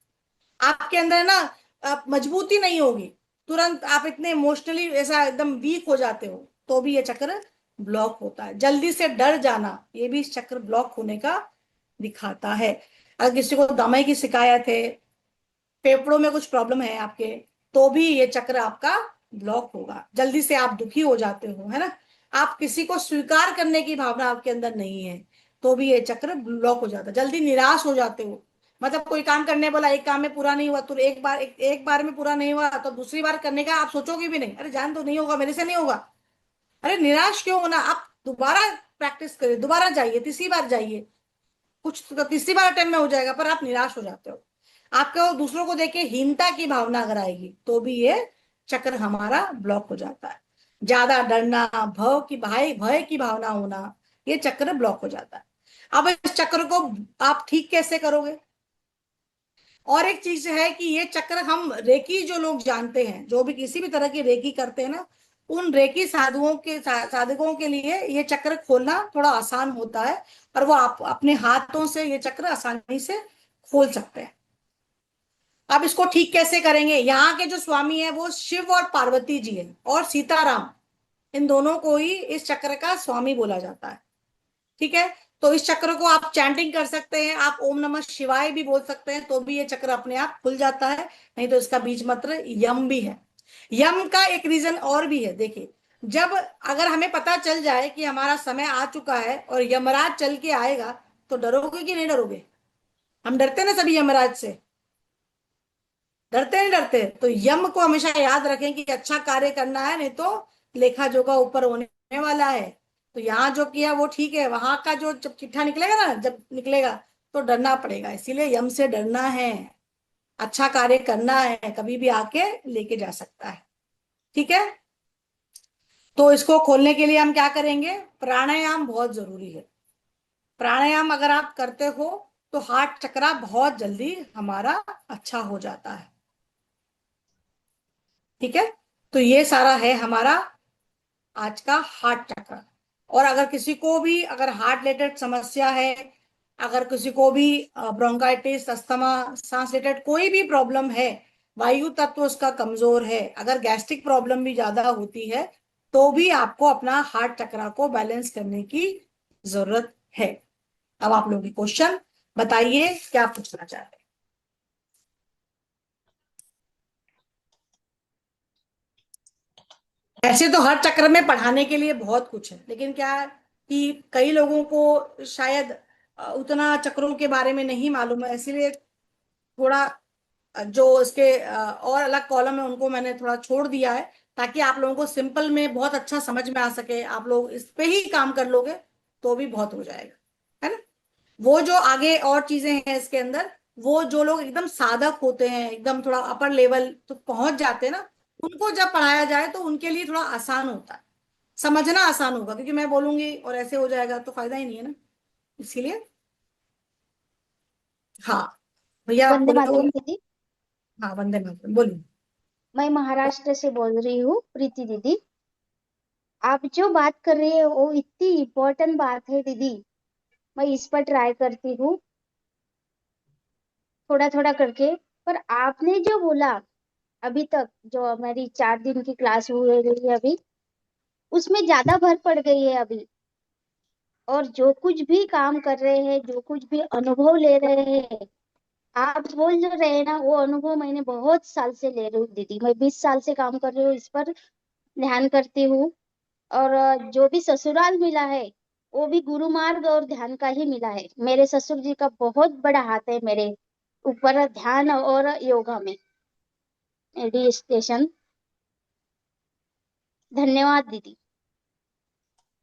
आपके अंदर ना मजबूती नहीं होगी, तुरंत आप इतने इमोशनली ऐसा एकदम वीक हो जाते हो, तो भी ये चक्र ब्लॉक होता है। जल्दी से डर जाना, ये भी इस चक्र ब्लॉक होने का दिखाता है। अगर किसी को दमे की शिकायत है, फेफड़ों में कुछ प्रॉब्लम है आपके, तो भी ये चक्र आपका ब्लॉक होगा। जल्दी से आप दुखी हो जाते हो, है ना। आप किसी को स्वीकार करने की भावना आपके अंदर नहीं है, तो भी ये चक्र ब्लॉक हो जाता है। जल्दी निराश हो जाते हो, मतलब कोई काम करने बोला, एक काम में पूरा नहीं हुआ, तो एक बार में पूरा नहीं हुआ तो दूसरी बार करने का आप सोचोगे भी नहीं, अरे जान तो नहीं होगा, मेरे से नहीं होगा। अरे निराश क्यों होना, आप दोबारा प्रैक्टिस करिए, दोबारा जाइए, तीसरी बार जाइए, कुछ तो तीसरी बार अटेम्प्ट में हो जाएगा, पर आप निराश हो जाते हो। आपको दूसरों को देख के हीनता की भावना अगर आएगी तो भी ये चक्र हमारा ब्लॉक हो जाता है। ज्यादा डरना, भय की भावना होना, ये चक्र ब्लॉक हो जाता है। अब इस चक्र को आप ठीक कैसे करोगे? और एक चीज है कि ये चक्र हम रेकी जो लोग जानते हैं, जो भी किसी भी तरह की रेकी करते हैं ना, उन रेकी साधकों के लिए ये चक्र खोलना थोड़ा आसान होता है, और वो आप अपने हाथों से ये चक्र आसानी से खोल सकते हैं। अब इसको ठीक कैसे करेंगे? यहाँ के जो स्वामी है वो शिव और पार्वती जी हैं, और सीताराम, इन दोनों को ही इस चक्र का स्वामी बोला जाता है। ठीक है, तो इस चक्र को आप चैंटिंग कर सकते हैं, आप ओम नमः शिवाय भी बोल सकते हैं, तो भी ये चक्र अपने आप खुल जाता है। नहीं तो इसका बीज मंत्र यम भी है। यम का एक रीजन और भी है, देखिए, जब अगर हमें पता चल जाए कि हमारा समय आ चुका है और यमराज चल के आएगा, तो डरोगे कि नहीं डरोगे? हम डरते ना सभी यमराज से, डरते नहीं डरते? तो यम को हमेशा याद रखें कि अच्छा कार्य करना है, नहीं तो लेखा जोखा ऊपर होने वाला है। तो यहाँ जो किया वो ठीक है, वहां का जो जब चिट्ठा निकलेगा ना, जब निकलेगा तो डरना पड़ेगा। इसीलिए यम से डरना है, अच्छा कार्य करना है, कभी भी आके लेके जा सकता है। ठीक है, तो इसको खोलने के लिए हम क्या करेंगे? प्राणायाम बहुत जरूरी है। प्राणायाम अगर आप करते हो तो हार्ट चक्रा बहुत जल्दी हमारा अच्छा हो जाता है। ठीक है, तो ये सारा है हमारा आज का हार्ट चक्र। और अगर किसी को भी अगर हार्ट रिलेटेड समस्या है, अगर किसी को भी ब्रोंकाइटिस, अस्थमा, सांस रिलेटेड कोई भी प्रॉब्लम है, वायु तत्व उसका कमजोर है, अगर गैस्ट्रिक प्रॉब्लम भी ज्यादा होती है, तो भी आपको अपना हार्ट चक्र को बैलेंस करने की जरूरत है। अब आप लोगों की क्वेश्चन बताइए, क्या पूछना चाहते हैं? ऐसे तो हर चक्र में पढ़ाने के लिए बहुत कुछ है, लेकिन क्या है कि कई लोगों को शायद उतना चक्रों के बारे में नहीं मालूम है, इसीलिए थोड़ा जो इसके और अलग कॉलम है उनको मैंने थोड़ा छोड़ दिया है, ताकि आप लोगों को सिंपल में बहुत अच्छा समझ में आ सके। आप लोग इस पे ही काम कर लोगे तो भी बहुत हो जाएगा, है ना। वो जो आगे और चीजें हैं इसके अंदर, वो जो लोग एकदम साधक होते हैं, एकदम थोड़ा अपर लेवल तो पहुंच जाते हैं ना, उनको जब पढ़ाया जाए तो उनके लिए थोड़ा आसान होता है, समझना आसान होगा। क्योंकि मैं बोलूंगी और ऐसे हो जाएगा तो फायदा ही नहीं है ना, इसीलिए हाँ भैया, आप वंदे बोलो। मातरम दीदी। हाँ वंदे मातरम बोलिए। मैं महाराष्ट्र से बोल रही हूँ, प्रीति दीदी। आप जो बात कर रही है वो इतनी इम्पोर्टेंट बात है दीदी। मैं इस पर ट्राई करती हूँ थोड़ा थोड़ा करके। पर आपने जो बोला अभी तक, जो हमारी 4 दिन की क्लास हुई रही है अभी, उसमें ज्यादा भर पड़ गई है अभी। और जो कुछ भी काम कर रहे हैं, जो कुछ भी अनुभव ले रहे हैं, आप बोल जो रहे हैं ना, वो अनुभव मैंने बहुत साल से ले रही हूँ दीदी। मैं 20 साल से काम कर रही हूँ, इस पर ध्यान करती हूँ। और जो भी ससुराल मिला है वो भी गुरु मार्ग और ध्यान का ही मिला है। मेरे ससुर जी का बहुत बड़ा हाथ है मेरे ऊपर, ध्यान और योगा में। मेडिटेशन। धन्यवाद दीदी।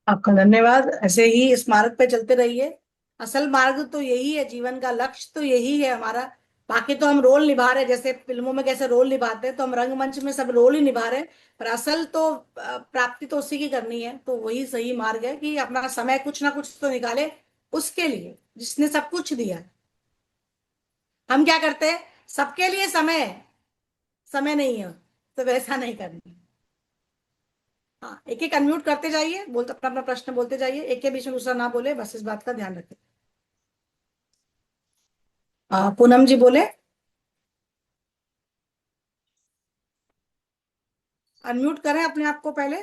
आपका धन्यवाद। ऐसे ही इस मार्ग पे चलते रहिए। असल मार्ग तो यही है, जीवन का लक्ष्य तो यही है हमारा। बाकी तो हम रोल निभा रहे हैं, जैसे फिल्मों में कैसे रोल निभाते हैं, तो हम रंगमंच में सब रोल ही निभा रहे हैं। पर असल तो प्राप्ति तो उसी की करनी है। तो वही सही मार्ग है कि अपना समय कुछ ना कुछ तो निकाले उसके लिए जिसने सब कुछ दिया है। हम क्या करते हैं, सबके लिए समय है, समय नहीं है, तो वैसा नहीं करना। हाँ, एक एक अनम्यूट करते जाइए, बोलते अपना अपना प्रश्न बोलते जाइए, एक के बीच में दूसरा ना बोले, बस इस बात का ध्यान रखें। पूनम जी बोले, अनम्यूट करें अपने आप को पहले।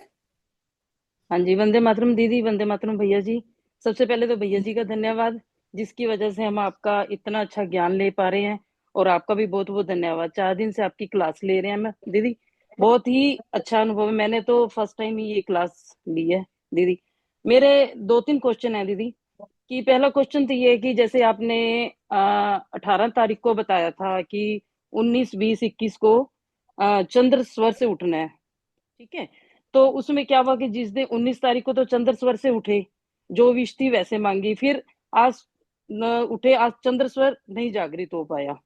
हाँ जी, वंदे मातरम दीदी, वंदे मातरम भैया जी। सबसे पहले तो भैया जी का धन्यवाद, जिसकी वजह से हम आपका इतना अच्छा ज्ञान ले पा रहे हैं। और आपका भी बहुत बहुत धन्यवाद। 4 दिन से आपकी क्लास ले रहे हैं मैं दीदी, बहुत ही अच्छा अनुभव है। मैंने तो फर्स्ट टाइम ही ये क्लास ली है दीदी। मेरे 2-3 क्वेश्चन है दीदी। कि पहला क्वेश्चन तो ये है कि जैसे आपने 18 तारीख को बताया था कि 19, 20, 21 को चंद्र स्वर से उठना है, ठीक है। तो उसमें क्या हुआ कि जिस दिन 19 तारीख को तो चंद्र स्वर से उठे, जो विश थी वैसे मांगी, फिर आज न उठे, आज चंद्र स्वर नहीं जागृत हो पाया।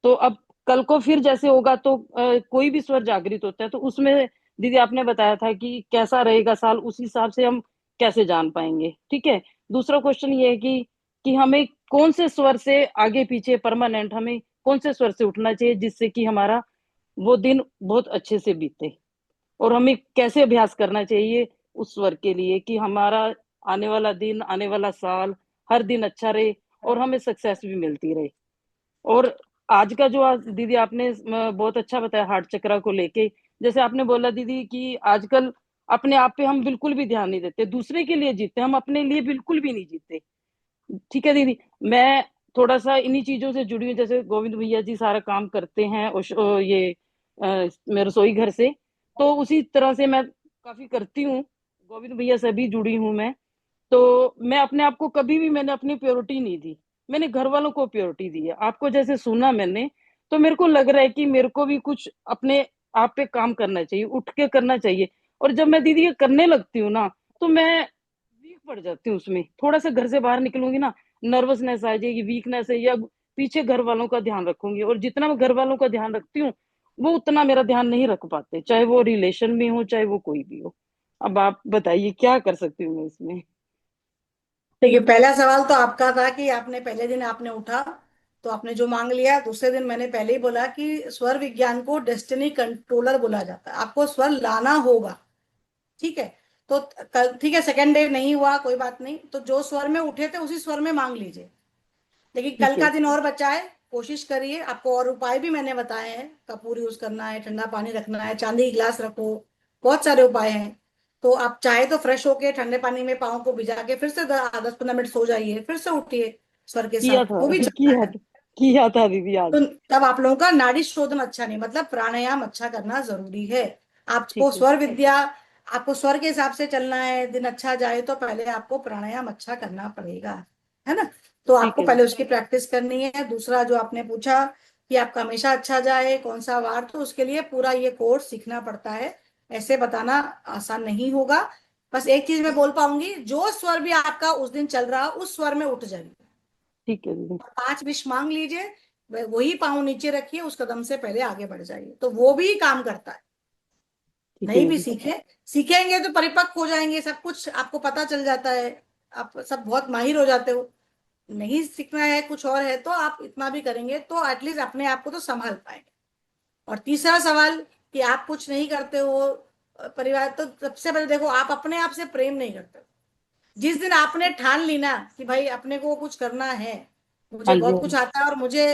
तो अब कल को फिर जैसे होगा तो कोई भी स्वर जागृत होता है, तो उसमें दीदी आपने बताया था कि कैसा रहेगा साल, उस हिसाब से हम कैसे जान पाएंगे, ठीक है। दूसरा क्वेश्चन ये है कि हमें कौन से स्वर से आगे पीछे परमानेंट, हमें कौन से स्वर से उठना चाहिए जिससे कि हमारा वो दिन बहुत अच्छे से बीते। और हमें कैसे अभ्यास करना चाहिए उस स्वर के लिए कि हमारा आने वाला दिन, आने वाला साल, हर दिन अच्छा रहे और हमें सक्सेस भी मिलती रहे। और आज का जो आज दीदी आपने बहुत अच्छा बताया हार्ट चक्रा को लेके। जैसे आपने बोला दीदी कि आजकल अपने आप पे हम बिल्कुल भी ध्यान नहीं देते, दूसरे के लिए जीते, हम अपने लिए बिल्कुल भी नहीं जीते, ठीक है दीदी। मैं थोड़ा सा इन्हीं चीजों से जुड़ी हूँ, जैसे गोविंद भैया जी सारा काम करते हैं और ये मैं रसोई घर से, तो उसी तरह से मैं काफी करती हूँ। गोविंद भैया से भी जुड़ी हूँ मैं। तो मैं अपने आप को कभी भी, मैंने अपनी प्योरिटी नहीं दी, मैंने घर वालों को प्योरिटी दी है। आपको जैसे सुना मैंने, तो मेरे को लग रहा है कि मेरे को भी कुछ अपने आप पे काम करना चाहिए, उठ के करना चाहिए। और जब मैं दीदी ये करने लगती हूँ ना, तो मैं वीक पड़ जाती हूँ उसमें। थोड़ा सा घर से बाहर निकलूंगी ना, नर्वसनेस आ जाएगी, वीकनेस है, या पीछे घर वालों का ध्यान रखूंगी। और जितना मैं घर वालों का ध्यान रखती हूँ, वो उतना मेरा ध्यान नहीं रख पाते, चाहे वो रिलेशन में हो, चाहे वो कोई भी हो। अब आप बताइए क्या कर सकती हूँ मैं इसमें। देखिए, पहला सवाल तो आपका था कि आपने पहले दिन आपने उठा तो आपने जो मांग लिया। दूसरे दिन मैंने पहले ही बोला कि स्वर विज्ञान को डेस्टिनी कंट्रोलर बोला जाता है, आपको स्वर लाना होगा, ठीक है। तो कल ठीक है, सेकेंड डे नहीं हुआ कोई बात नहीं, तो जो स्वर में उठे थे उसी स्वर में मांग लीजिए। लेकिन कल ठीक का है। दिन और बचा है, कोशिश करिए। आपको और उपाय भी मैंने बताए हैं, कपूर यूज करना है, ठंडा पानी रखना है, चांदी की गिलास रखो, बहुत सारे उपाय हैं। तो आप चाहे तो फ्रेश होके ठंडे पानी में पाँव को भिजा के फिर से 10-15 मिनट सो जाइए, फिर से उठिए स्वर के किया साथ, था वो भी चलता किया है। था किया था दीदी आज। तो तब आप लोगों का नाड़ी शोधन अच्छा नहीं, मतलब प्राणायाम अच्छा करना जरूरी है। आपको ठीक है। स्वर विद्या, आपको स्वर के हिसाब से चलना है, दिन अच्छा जाए तो पहले आपको प्राणायाम अच्छा करना पड़ेगा, है ना। तो ठीक आपको है। पहले उसकी प्रैक्टिस करनी है। दूसरा जो आपने पूछा कि आपका हमेशा अच्छा जाए कौन सा वार, तो उसके लिए पूरा ये कोर्स सीखना पड़ता है, ऐसे बताना आसान नहीं होगा। बस एक चीज मैं बोल पाऊंगी, जो स्वर भी आपका उस दिन चल रहा उस स्वर में उठ जाइए। ठीक है दीदी। 5 विश मांग लीजिए, वही पाँव नीचे रखिए, उस कदम से पहले आगे बढ़ जाइए, तो वो भी काम करता है। ठीक है नहीं भी दीदी। सीखे, सीखेंगे तो परिपक्व हो जाएंगे, सब कुछ आपको पता चल जाता है, आप सब बहुत माहिर हो जाते हो। नहीं सीखना है, कुछ और है, तो आप इतना भी करेंगे तो एटलीस्ट अपने आप को तो संभाल पाएंगे। और तीसरा सवाल कि आप कुछ नहीं करते हो परिवार, तो सबसे पहले देखो, आप अपने आप से प्रेम नहीं करते। जिस दिन आपने ठान ली ना कि भाई अपने को कुछ करना है, मुझे हाँ जी, बहुत हाँ कुछ जी। आता है और मुझे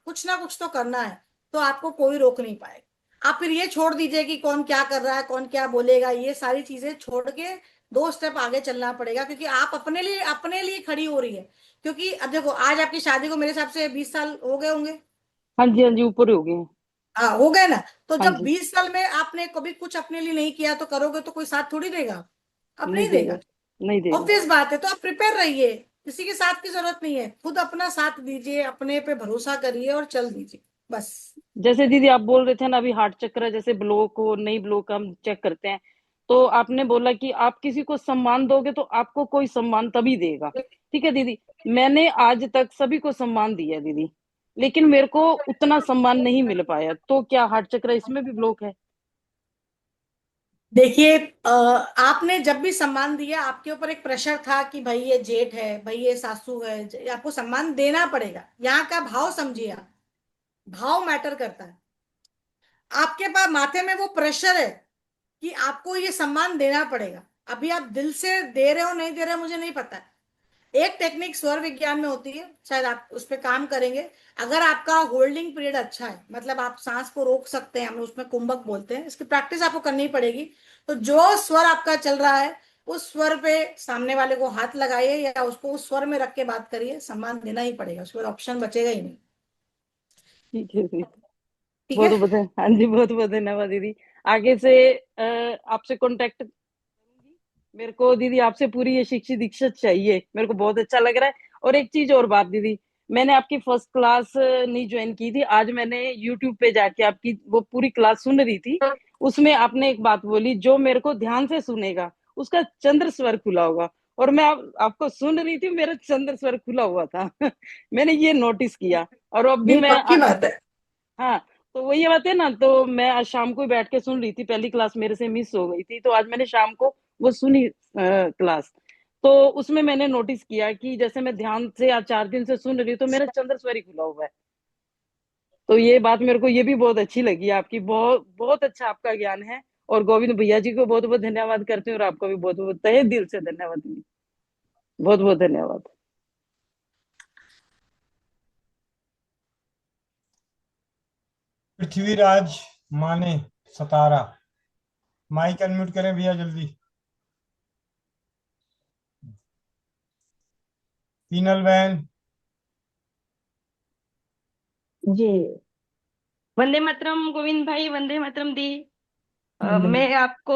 कुछ ना कुछ तो करना है, तो आपको कोई रोक नहीं पाएगा। आप फिर ये छोड़ दीजिए कि कौन क्या कर रहा है, कौन क्या बोलेगा, ये सारी चीजें छोड़ के 2 स्टेप आगे चलना पड़ेगा, क्योंकि आप अपने लिए खड़ी हो रही है। क्योंकि अब देखो, आज आपकी शादी को मेरे हिसाब से 20 साल हो गए होंगे। हाँ जी, हाँ जी, ऊपर ही हो गए हैं। हाँ, हो गए ना। तो हाँ जब जी। 20 साल में आपने कभी कुछ अपने लिए नहीं किया, तो करोगे तो कोई साथ थोड़ी देगा, अब नहीं नहीं देगा, देगा। नहीं देगा। ऑब्वियस बात है। तो आप प्रिपेयर रहिए, किसी के साथ की जरूरत नहीं है, खुद अपना साथ दीजिए, अपने पे भरोसा करिए और चल दीजिए बस। जैसे दीदी आप बोल रहे थे ना अभी हार्ट चक्र जैसे ब्लॉक हो नहीं ब्लॉक हम चेक करते हैं, तो आपने बोला कि आप किसी को सम्मान दोगे तो आपको कोई सम्मान तभी देगा। ठीक है दीदी, मैंने आज तक सभी को सम्मान दिया है दीदी, लेकिन मेरे को उतना सम्मान नहीं मिल पाया, तो क्या हार्ट चक्र इसमें भी ब्लॉक है? देखिए, आपने जब भी सम्मान दिया, आपके ऊपर एक प्रेशर था कि भाई ये जेठ है, भाई ये सासू है, आपको सम्मान देना पड़ेगा। यहाँ का भाव समझिए आप, भाव मैटर करता है। आपके पास माथे में वो प्रेशर है कि आपको ये सम्मान देना पड़ेगा। अभी आप दिल से दे रहे हो नहीं दे रहे हो मुझे नहीं पता है। एक टेक्निक स्वर विज्ञान में होती है, शायद आप उस पर काम करेंगे। अगर आपका होल्डिंग पीरियड अच्छा है, मतलब आप सांस को रोक सकते हैं, हम उसमें कुंभक बोलते हैं, इसकी प्रैक्टिस आपको करनी पड़ेगी। तो जो स्वर आपका चल रहा है, उस स्वर पे सामने वाले को हाथ लगाइए या उसको उस स्वर में रख के बात करिए, सम्मान देना ही पड़ेगा, उसके बाद ऑप्शन बचेगा ही नहीं। ठीक है दीदी, ठीक बहुत है। बहुत हाँ जी, बहुत बहुत धन्यवाद दीदी। आगे से आपसे कांटेक्ट करूंगी। मेरे को दीदी आपसे पूरी ये शिक्षित दीक्षित चाहिए, मेरे को बहुत अच्छा लग रहा है। और एक चीज और बात दीदी, मैंने आपकी फर्स्ट क्लास नहीं ज्वाइन की थी, आज मैंने यूट्यूब पे जाके आपकी वो पूरी क्लास सुन रही थी। उसमें आपने एक बात बोली, जो मेरे को ध्यान से सुनेगा उसका चंद्र स्वर खुला होगा। और मैं आपको सुन रही थी, मेरा चंद्र स्वर खुला हुआ था मैंने ये नोटिस किया। और अब भी नहीं, मैं पक्की बात है। हाँ, तो वही बात है ना, तो मैं आज शाम को ही बैठ के सुन रही थी, पहली क्लास मेरे से मिस हो गई थी, तो आज मैंने शाम को वो सुनी क्लास। तो उसमें मैंने नोटिस किया कि जैसे मैं ध्यान से आज 4 दिन से सुन रही हूँ तो मेरा चंद्र स्वर ही खुला हुआ है। तो ये बात मेरे को ये भी बहुत अच्छी लगी आपकी, बहुत बहुत अच्छा आपका ज्ञान है। और गोविंद भैया जी को बहुत बहुत धन्यवाद करते हैं, और आपको भी बहुत बहुत तहे दिल से धन्यवाद, बहुत बहुत धन्यवाद। पृथ्वीराज माने सतारा, माइक अनम्यूट करें भैया जल्दी। पीनल बहन। जी, वंदे मातरम गोविंद भाई, वंदे मातरम दी। मैं आपको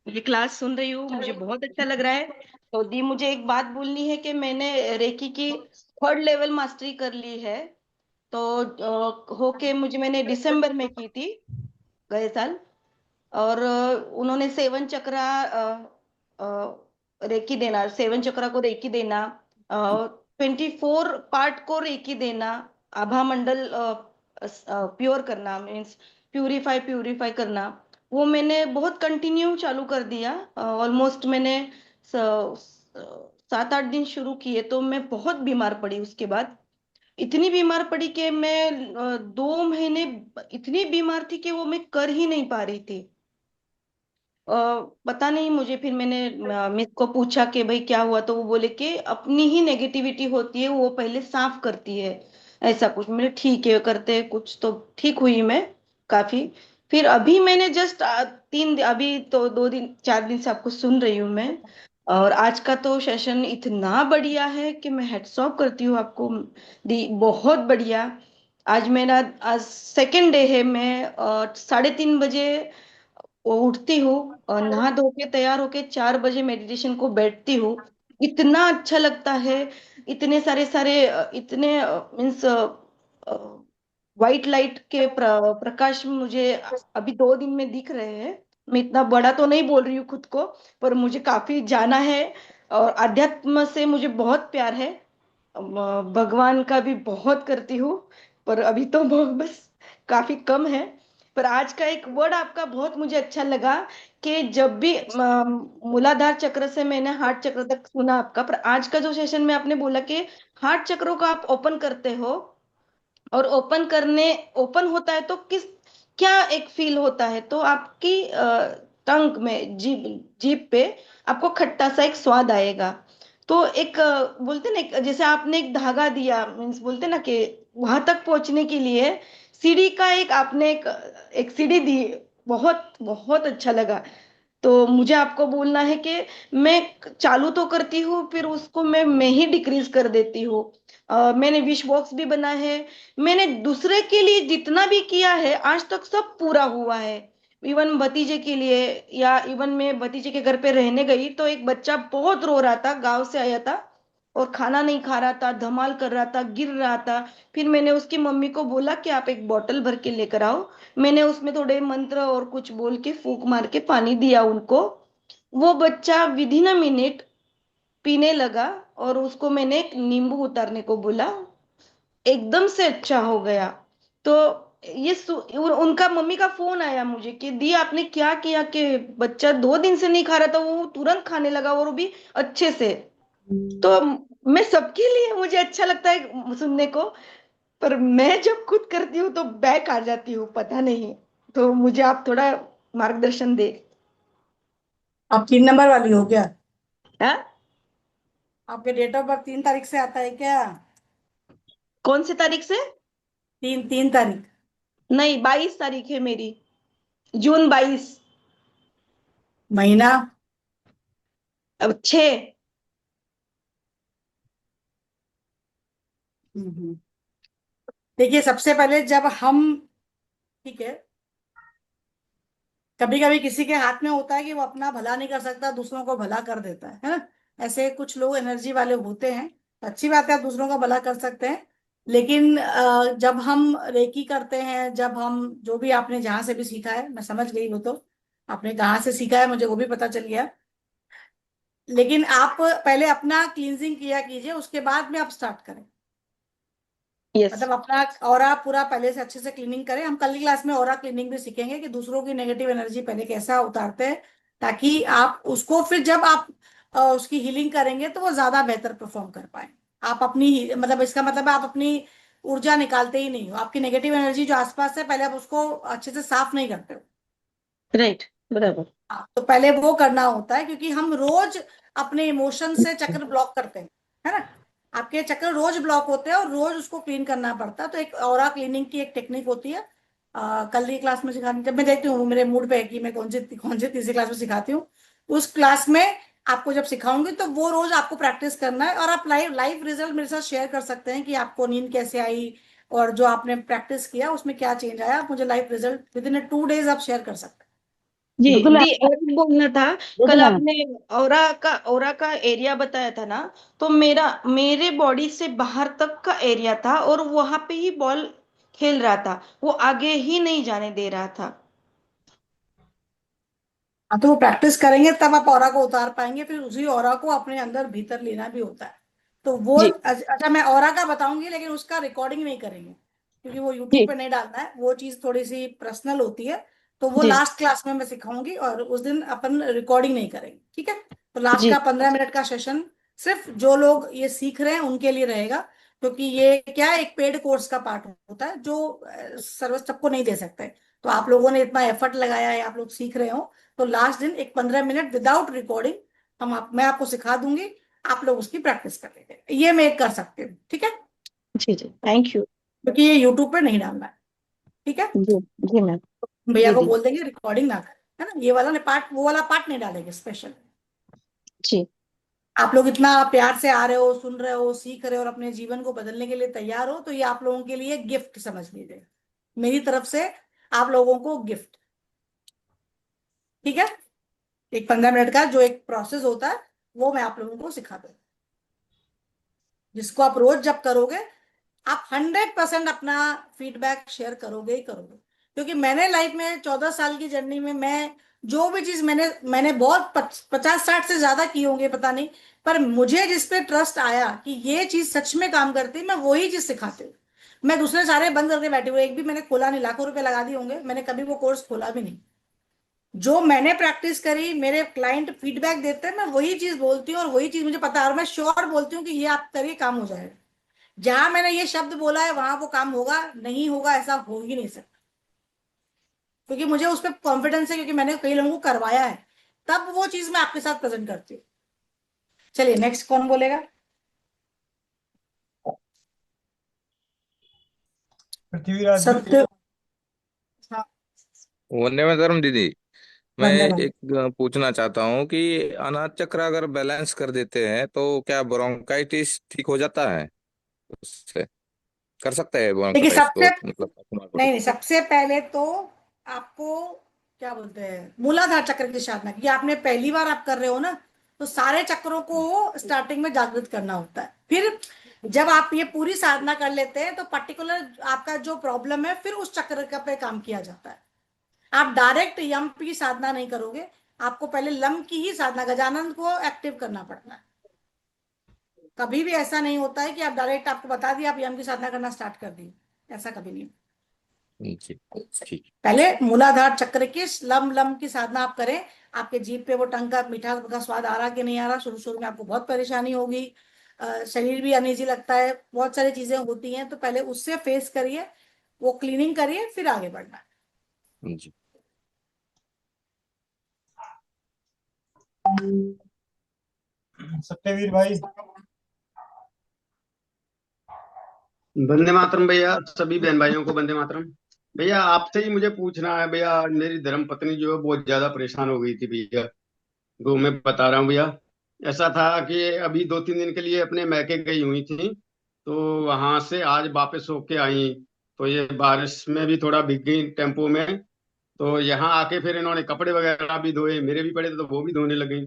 ये क्लास सुन रही हूँ, मुझे बहुत अच्छा लग रहा है। तो दी, मुझे एक बात बोलनी है कि मैंने रेकी की 3rd लेवल मास्टरी कर ली है। तो होके मैंने दिसंबर में की थी, गए साल। और उन्होंने 7 चक्रा रेकी देना, 7 चक्रा को रेकी देना, 24 पार्ट को रेकी देना, आभा मंडल प्योर करना, मीन्स प्यूरिफाई प्यूरिफाई करना, वो मैंने बहुत कंटिन्यू चालू कर दिया। ऑलमोस्ट मैंने 7-8 दिन शुरू किए, तो मैं बहुत बीमार पड़ी उसके बाद। इतनी बीमार पड़ी कि मैं 2 महीने इतनी बीमार थी कि वो मैं कर ही नहीं पा रही थी। अ, पता नहीं मुझे, फिर मैंने मिस को पूछा कि भाई क्या हुआ, तो वो बोले कि अपनी ही नेगेटिविटी होती है, वो पहले साफ करती है, ऐसा कुछ। मैंने ठीक है, करते हैं कुछ, तो ठीक हुई मैं काफी। फिर अभी मैंने जस्ट 3 अभी तो 2 दिन 4 दिन से आपको सुन रही हूँ मैं। और आज का तो सेशन इतना बढ़िया है कि मैं हेड्स ऑफ करती हूँ आपको दी, बहुत बढ़िया। आज मेरा आज सेकेंड डे है। मैं 3:30 बजे वो उठती हूँ और नहा धो के तैयार होके 4 बजे मेडिटेशन को बैठती हूँ। इतना अच्छा लगता है। इतने सारे सारे इतने मीन्स वाइट लाइट के प्रकाश मुझे अभी 2 दिन में दिख रहे हैं। मैं इतना बड़ा तो नहीं बोल रही हूँ खुद को, पर मुझे काफी जाना है। और अध्यात्म से मुझे बहुत प्यार है। भगवान का भी बहुत करती हूँ, पर अभी तो बस काफी कम है। पर आज का एक वर्ड आपका बहुत मुझे अच्छा लगा कि जब भी मूलाधार चक्र से मैंने हार्ट चक्र तक सुना आपका, पर आज का जो सेशन में आपने बोला कि हार्ट चक्रों को आप ओपन करते हो, और ओपन होता है तो किस क्या एक फील होता है, तो आपकी टंग में जीभ पे आपको खट्टा सा एक स्वाद आएगा। तो एक बोलते ना, जैसे आपने एक धागा दिया, मीन्स बोलते ना कि वहां तक पहुंचने के लिए सीढ़ी का एक आपने एक सीढ़ी दी। बहुत बहुत अच्छा लगा। तो मुझे आपको बोलना है कि मैं चालू तो करती हूँ, फिर उसको मैं ही डिक्रीज कर देती हूँ। मैंने विश बॉक्स भी बना है, मैंने दूसरे के लिए जितना भी किया है आज तक सब पूरा हुआ है। इवन भतीजे के लिए, या इवन मैं भतीजे के घर पे रहने गई तो एक बच्चा बहुत रो रहा था, गांव से आया था और खाना नहीं खा रहा था, धमाल कर रहा था, गिर रहा था। फिर मैंने उसकी मम्मी को बोला कि आप एक बोतल भर के लेकर आओ। मैंने उसमें थोड़े मंत्र और कुछ बोल के फूंक मार के पानी दिया उनको। वो बच्चा विद इन अ मिनट पीने लगा, और उसको मैंने एक नींबू उतारने को बोला, एकदम से अच्छा हो गया। तो उनका मम्मी का फोन आया मुझे कि दी आपने क्या किया कि बच्चा 2 दिन से नहीं खा रहा था, वो तुरंत खाने लगा और वो भी अच्छे से। तो मैं सबके लिए मुझे अच्छा लगता है सुनने को, पर मैं जब खुद करती हूँ तो बैक आ जाती हूँ, पता नहीं। तो मुझे आप थोड़ा मार्गदर्शन दे। आप 3 नंबर वाली हो क्या? हाँ? आपके डेट ऑफ बर्थ 3 तारीख से आता है क्या? कौन सी तारीख से? 3 3 तारीख। नहीं, 22 तारीख है मेरी, जून 22। महीना? अब 6। देखिए, सबसे पहले जब हम, ठीक है, कभी कभी किसी के हाथ में होता है कि वो अपना भला नहीं कर सकता, दूसरों को भला कर देता है ना। ऐसे कुछ लोग एनर्जी वाले होते हैं। अच्छी बात है, आप दूसरों का भला कर सकते हैं। लेकिन जब हम रेकी करते हैं, जब हम जो भी आपने जहां से भी सीखा है, मैं समझ गई वो तो आपने कहाँ से सीखा है, मुझे वो भी पता चल गया। लेकिन आप पहले अपना क्लींजिंग किया कीजिए, उसके बाद में आप स्टार्ट करें। यस। मतलब अपना ऑरा पूरा पहले से अच्छे से क्लीनिंग करें। हम कल की क्लास में ऑरा क्लीनिंग भी सीखेंगे कि दूसरों की नेगेटिव एनर्जी पहले कैसा उतारते हैं, ताकि आप उसको फिर जब आप उसकी हीलिंग करेंगे तो वो ज्यादा बेहतर परफॉर्म कर पाए। आप अपनी, मतलब इसका मतलब है आप अपनी ऊर्जा निकालते ही नहीं हो। आपकी नेगेटिव एनर्जी जो आसपास है, पहले आप उसको अच्छे से साफ नहीं करते हो। राइट, बराबर। हाँ, तो पहले वो करना होता है, क्योंकि हम रोज अपने इमोशन से चक्र ब्लॉक करते हैं, है ना। आपके चक्र रोज ब्लॉक होते हैं और रोज उसको क्लीन करना पड़ता है। तो एक ऑरा क्लीनिंग की एक टेक्निक होती है, कल की क्लास में सिखानी, जब मैं देखती हूँ मेरे मूड पे है कि मैं कौन सी तीसरी क्लास में सिखाती हूँ, उस क्लास में आपको जब सिखाऊंगी तो वो रोज आपको प्रैक्टिस करना है। और आप लाइव लाइव रिजल्ट मेरे साथ शेयर कर सकते हैं कि आपको नींद कैसे आई और जो आपने प्रैक्टिस किया उसमें क्या चेंज आया। आप मुझे live result with in 2 days आप शेयर कर सकते हैं। जी बिल्कुल दी, और भी बोलना था। बिल्कुल कल मैम। आपने ओरा का एरिया बताया था ना, तो मेरे बॉडी से बाहर तक का एरिया था, और वहां पे ही बॉल खेल रहा था, वो आगे ही नहीं जाने दे रहा था। हाँ, तो वो प्रैक्टिस करेंगे तब आप ऑरा को उतार पाएंगे। फिर उसी ऑरा को अपने अंदर भीतर लेना भी होता है। तो वो जी। अच्छा, मैं ऑरा का बताऊंगी लेकिन उसका रिकॉर्डिंग नहीं करेंगे, क्योंकि वो यूट्यूब जी। पे नहीं डालना है। वो चीज थोड़ी सी पर्सनल होती है। तो वो जी। लास्ट क्लास में मैं सिखाऊंगी और उस दिन अपन रिकॉर्डिंग नहीं करेंगे, ठीक है। तो लास्ट जी। का 15 मिनट का सेशन सिर्फ जो लोग ये सीख रहे हैं उनके लिए रहेगा, क्योंकि ये क्या है, एक पेड कोर्स का पार्ट होता है जो सर्विस सबको नहीं दे सकते। तो आप लोगों ने इतना एफर्ट लगाया है, आप लोग सीख रहे हो, तो लास्ट दिन एक 15 मिनट विदाउट रिकॉर्डिंग मैं आपको सिखा दूंगी। आप लोग उसकी प्रैक्टिस कर लेंगे। ये मैं कर सकती हूँ, ठीक है, जी। जी, थैंक यू। क्योंकि ये यूट्यूब पे नहीं डालना है, ठीक है। जी। जी मैम। भैया जी को दी। बोल देंगे रिकॉर्डिंग ना करें, है ना। ये वाला ने पार्ट, वो वाला पार्ट नहीं डालेंगे स्पेशल। जी। आप लोग इतना प्यार से आ रहे हो, सुन रहे हो, सीख रहे हो और अपने जीवन को बदलने के लिए तैयार हो, तो ये आप लोगों के लिए गिफ्ट समझ लीजिए, मेरी तरफ से आप लोगों को गिफ्ट, ठीक है। एक 15 मिनट का जो एक प्रोसेस होता है वो मैं आप लोगों को सिखा दूँ, जिसको आप रोज जब करोगे आप 100% अपना फीडबैक शेयर करोगे ही करोगे। क्योंकि मैंने लाइफ में 14 साल की जर्नी में, मैं जो भी चीज मैंने बहुत 50-60 से ज्यादा की होंगे पता नहीं, पर मुझे जिस पे ट्रस्ट आया कि ये चीज सच में काम करती है, मैं वही चीज सिखाती हूँ। मैं दूसरे सारे बंद करके बैठी हूँ, एक भी मैंने खोला नहीं। लाखों रुपए लगा दिए होंगे, मैंने कभी वो कोर्स खोला भी नहीं। जो मैंने प्रैक्टिस करी, मेरे क्लाइंट फीडबैक देते हैं, मैं वही चीज बोलती हूँ और वही चीज मुझे पता है, और मैं श्योर बोलती हूँ कि ये आप करिए, काम हो जाएगा। जहां मैंने ये शब्द बोला है वहां वो काम होगा, नहीं होगा ऐसा हो ही नहीं सकता, क्योंकि मुझे उस पर कॉन्फिडेंस है, क्योंकि मैंने कई लोगों को करवाया है। तब वो चीज मैं आपके साथ प्रेजेंट करती हूँ। चलिए नेक्स्ट कौन बोलेगा? पृथ्वीराज जी। सत्य। हाँ, वंदे मातरम दीदी। मैं वंदे मातरम। एक पूछना चाहता हूँ कि अनाज चक्र अगर बैलेंस कर देते हैं तो क्या ब्रोंकाइटिस ठीक हो जाता है उससे? कर सकते हैं देखिए ब्रोंकाइटिस सबसे, को, मतलब नहीं नहीं, सबसे पहले तो आपको क्या बोलते हैं, मूलाधार चक्र की साधना की। आपने पहली बार आप कर रहे हो ना, तो सारे चक्रों को स्टार्टिंग में जागृत करना होता है। फिर जब आप ये पूरी साधना कर लेते हैं तो पर्टिकुलर आपका जो प्रॉब्लम है फिर उस चक्र का पे काम किया जाता है। आप डायरेक्ट यम की साधना नहीं करोगे, आपको पहले लम की ही साधना, गजानन को एक्टिव करना पड़ता है। कभी भी ऐसा नहीं होता है कि आप डायरेक्ट, आपको बता दिया आप यम की साधना करना स्टार्ट कर दी, ऐसा कभी नहीं। जी ठीक। पहले मूलाधार चक्र की लम लम की साधना आप करें। आपके जीभ पे वो टंग का मीठा का स्वाद आ रहा कि नहीं आ रहा, शुरू शुरू में आपको बहुत परेशानी होगी, शरीर भी अनईजी लगता है, बहुत सारी चीजें होती हैं, तो पहले उससे फेस करिए, वो क्लीनिंग करिए, फिर आगे बढ़ना है। जी सत्यवीर भाई। वंदे मातरम भैया, सभी बहन भाइयों को वंदे मातरम। भैया आपसे ही मुझे पूछना है भैया, मेरी धर्म पत्नी जो है बहुत ज्यादा परेशान हो गई थी भैया। वो मैं बता रहा हूँ भैया। ऐसा था कि अभी 2-3 दिन के लिए अपने मैके गई हुई थी, तो वहां से आज वापस होके आई, तो ये बारिश में भी थोड़ा भीग गई टेम्पो में। तो यहाँ आके फिर इन्होंने कपड़े वगैरह भी धोए, मेरे भी पड़े थे तो वो भी धोने लग गई।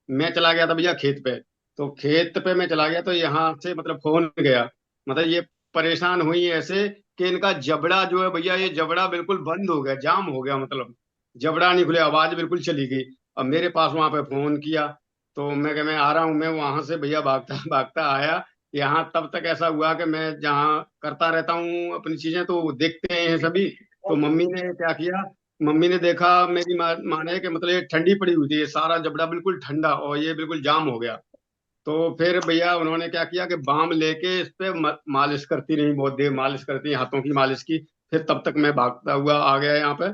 मैं चला गया था भैया खेत पे, तो खेत पे मैं चला गया तो यहाँ से मतलब फोन गया, मतलब ये परेशान हुई ऐसे कि इनका जबड़ा जो है भैया, ये जबड़ा बिल्कुल बंद हो गया, जाम हो गया, मतलब जबड़ा नहीं खुले, आवाज बिल्कुल चली गई। अब मेरे पास वहां पे फोन किया, तो मैं आ रहा हूँ, मैं वहां से भैया भागता भागता आया यहाँ। तब तक ऐसा हुआ कि मैं जहाँ करता रहता हूँ अपनी चीजें तो देखते हैं सभी, तो मम्मी ने क्या किया, मम्मी ने देखा मेरी माँ ने कि मतलब ये ठंडी पड़ी हुई थी, ये सारा जबड़ा बिल्कुल ठंडा और ये बिल्कुल जाम हो गया। तो फिर भैया उन्होंने क्या किया कि बाम लेके इस पे मालिश करती रही, बहुत देर मालिश करती, हाथों की मालिश की। फिर तब तक मैं भागता हुआ आ गया यहाँ पे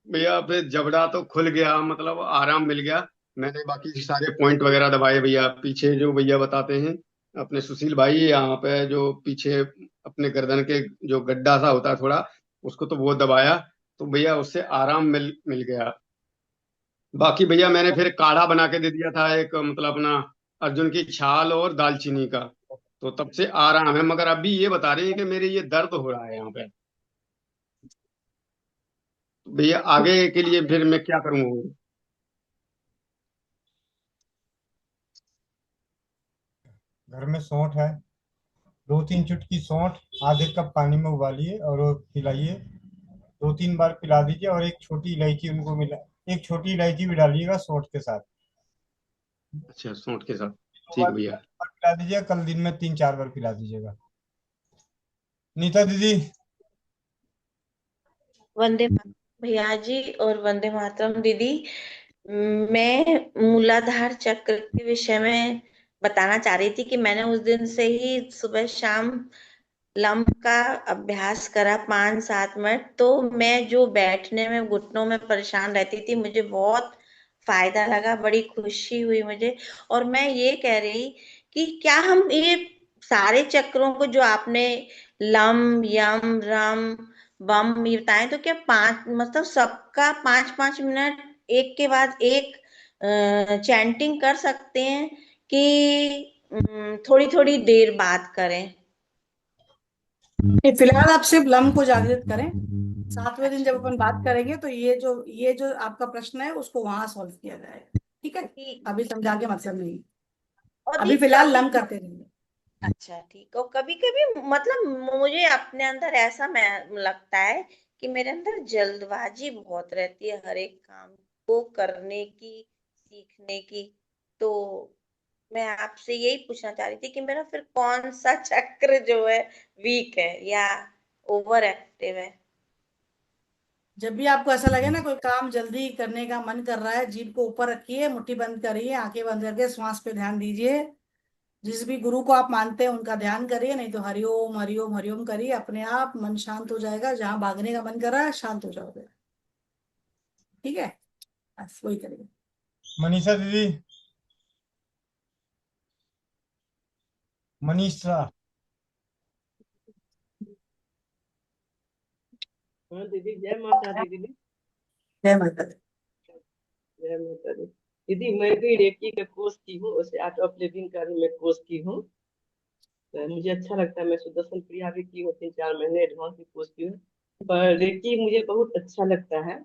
भैया। फिर जबड़ा तो खुल गया, मतलब आराम मिल गया। मैंने बाकी सारे पॉइंट वगैरह दबाए भैया, पीछे जो भैया बताते हैं अपने सुशील भाई, यहाँ पे जो पीछे अपने गर्दन के जो गड्ढा सा होता है थोड़ा, उसको तो वो दबाया, तो भैया उससे आराम मिल मिल गया। बाकी भैया मैंने फिर काढ़ा बना के दे दिया था एक, मतलब अपना अर्जुन की छाल और दालचीनी का, तो तब से आराम है। मगर अभी ये बता रही है कि मेरे ये दर्द हो रहा है यहाँ पे। तो भैया आगे के लिए फिर मैं क्या करूँ? घर में सौंठ है, 2-3 चुटकी सौंठ आधे कप पानी में उबालिए और वो पिलाइए। 2-3 बार पिला दीजिए और एक छोटी इलायची उनको मिला, एक छोटी इलायची भी डालिएगा सौंठ के साथ। अच्छा, सौंठ के साथ। दो ठीक बार है भैया। पिला दीजिएगा, कल दिन में 3-4 बार पिला दीजिएगा। नीता दीदी। वंदे मातरम भैया जी और वंदे मातरम दीदी। मैं मूलाधार चक्र के विषय में बताना चाह रही थी कि मैंने उस दिन से ही सुबह शाम लंब का अभ्यास करा 5-7 मिनट। तो मैं जो बैठने में घुटनों में परेशान रहती थी, मुझे बहुत फायदा लगा, बड़ी खुशी हुई मुझे। और मैं ये कह रही कि क्या हम ये सारे चक्रों को जो आपने लम यम रम बम ये बताएं, तो क्या 5 मतलब सबका 5-5 मिनट एक के बाद एक चैंटिंग कर सकते हैं कि थोड़ी थोड़ी देर बात करें? नहीं, फिलहाल आप सिर्फ लम को जागृत करें। 7वें दिन जब अच्छा अपन बात करेंगे तो ये जो आपका प्रश्न है उसको वहां सॉल्व किया जाएगा, ठीक है? ठीक। अभी समझा के मतलब नहीं, और दी अभी फिलहाल कभी, लम करते रहिए। अच्छा ठीक। और कभी कभी मतलब मुझे अपने अंदर ऐसा मैं लगता है कि मेरे अंदर जल्दबाजी बहुत रहती है हर एक काम को करने की, सीखने की। तो मैं आपसे यही पूछना चाह रही थी कि मेरा फिर कौन सा चक्र जो है वीक है या ओवर एक्टिव है। जब भी आपको ऐसा लगे ना कोई काम जल्दी करने का मन कर रहा है, जीभ को ऊपर रखिए, मुट्ठी बंद करिए, आंखें बंद करके श्वास पे ध्यान दीजिए। जिस भी गुरु को आप मानते हैं उनका ध्यान करिए, नहीं तो हरिओम हरिओम हरिओम करिए, अपने आप मन शांत हो जाएगा। जहां भागने का मन कर रहा है शांत हो जाओगे। ठीक है, बस वही करिए। मनीषा दीदी, मनीषा। हाँ दीदी, जय माता दी दीदी। जय माता दी। जय माता दी दीदी। मैं भी रेकी का कोर्स की हूँ, उसे आर्ट ऑफ लिविंग का भी मैं कोर्स की हूँ। तो मुझे अच्छा लगता है। मैं सुदर्शन क्रिया भी की हूँ, 3-4 महीने एडवांस भी कोर्स की हूँ। पर रेकी मुझे बहुत अच्छा लगता है।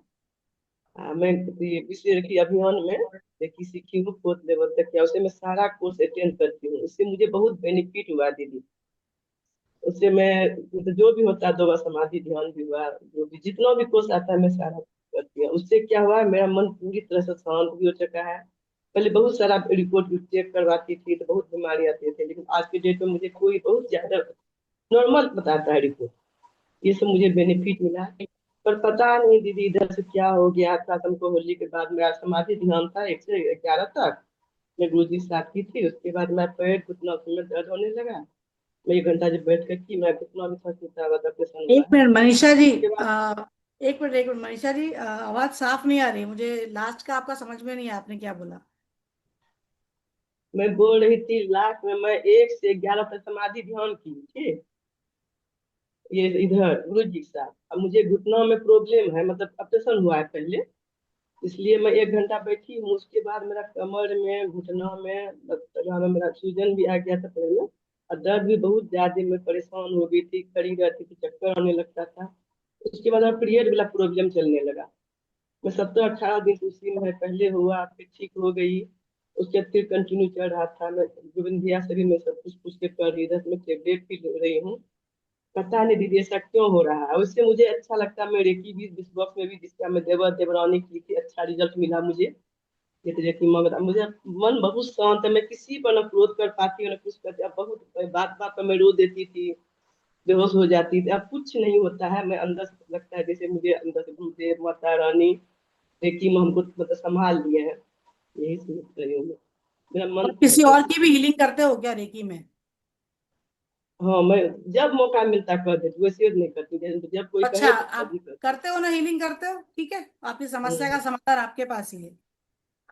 मैं ये विश्व रेकी अभियान में रेकी सीखी हूँ, 4th लेवल तक किया। उसे मैं सारा कोर्स अटेंड करती हूँ, उससे मुझे बहुत बेनिफिट हुआ दीदी। उससे मैं मतलब जो भी होता है, 2 बार समाधि ध्यान भी हुआ, जो भी जितना भी कोर्स आता है मैं सारा करती हूँ। उससे क्या हुआ, मेरा मन पूरी तरह से शांत भी हो चुका है। पहले बहुत सारा रिपोर्ट चेक करवाती थी तो बहुत बीमारी आती थी, लेकिन आज के डेट में मुझे कोई बहुत ज्यादा नॉर्मल बताता है रिपोर्ट। ये सब मुझे बेनिफिट मिला है। पर पता नहीं दीदी इधर से क्या हो गया था। तुमको होली के बाद मेरा समाधि ध्यान था 1 से 11 तक, मैं गुरु जी से साथ की थी। उसके बाद मैं पैर घुटना में दर्द होने लगा। मैं 1 घंटा जब बैठ कर की, मैं घुटना भी था टूटा हुआ था, ऑपरेशन हुआ एक है। मिनट मनीषा जी, उसके बाद एक मिनट मनीषा जी, आवाज साफ नहीं आ रही मुझे। लास्ट का आपका समझ में नहीं आया, आपने क्या बोला? मैं बोल रही थी, लास्ट में मैं 1 से 11 तक समाधि ध्यान की थी, ये इधर गुरु जी के साथ। अब मुझे घुटनों में प्रॉब्लम है, मतलब ऑपरेशन हुआ है पहले, इसलिए मैं 1 घंटा बैठी हूँ। उसके बाद मेरा कमर में, घुटना में, जहाँ में मेरा सूजन भी आ गया था पहले, और दर्द भी बहुत ज्यादा। मैं परेशान हो गई थी, खड़ी रहती थी, चक्कर आने लगता था। उसके बाद पीरियड वाला प्रॉब्लम चलने लगा। मैं 17-18 दिन से उसी में पहले हुआ, फिर ठीक हो गई। उसके बाद फिर कंटिन्यू चल रहा था। मैं गोविंद भैया से भी मैं सब कुछ पूछ के कर रही, इधर मैं टेबलेट भी ले रही हूँ। पता नहीं दीदी ऐसा क्यों हो रहा है। उससे मुझे अच्छा लगता है। मैं रेकी भी इस बॉक्स में भी, जिसका मैं देवरानी की थी, अच्छा रिजल्ट मिला मुझे। ये तो रेकी मंगता मुझे, मन बहुत शांत है। मैं किसी पर न क्रोध कर पाती हूँ न कुछ करती। अब बहुत बात बात पर मैं रो देती थी, बेहोश हो जाती थी। अब कुछ नहीं होता है। मैं अंदर से लगता है जैसे मुझे अंदर से गुरुदेव माता रानी रेकी में हमको मतलब संभाल लिए हैं। यही समझ रही हूँ मैं। मेरा मन और किसी मतलब और की भी हीलिंग करते हो क्या रेकी में? हाँ, मैं जब मौका मिलता कर देती, वैसे नहीं करती। जब कोई अच्छा, कहे तो आप तभी करती। करते हो ना, हीलिंग करते हो, ठीक है। आपकी समस्या का हम्म, समाधान आपके पास ही है।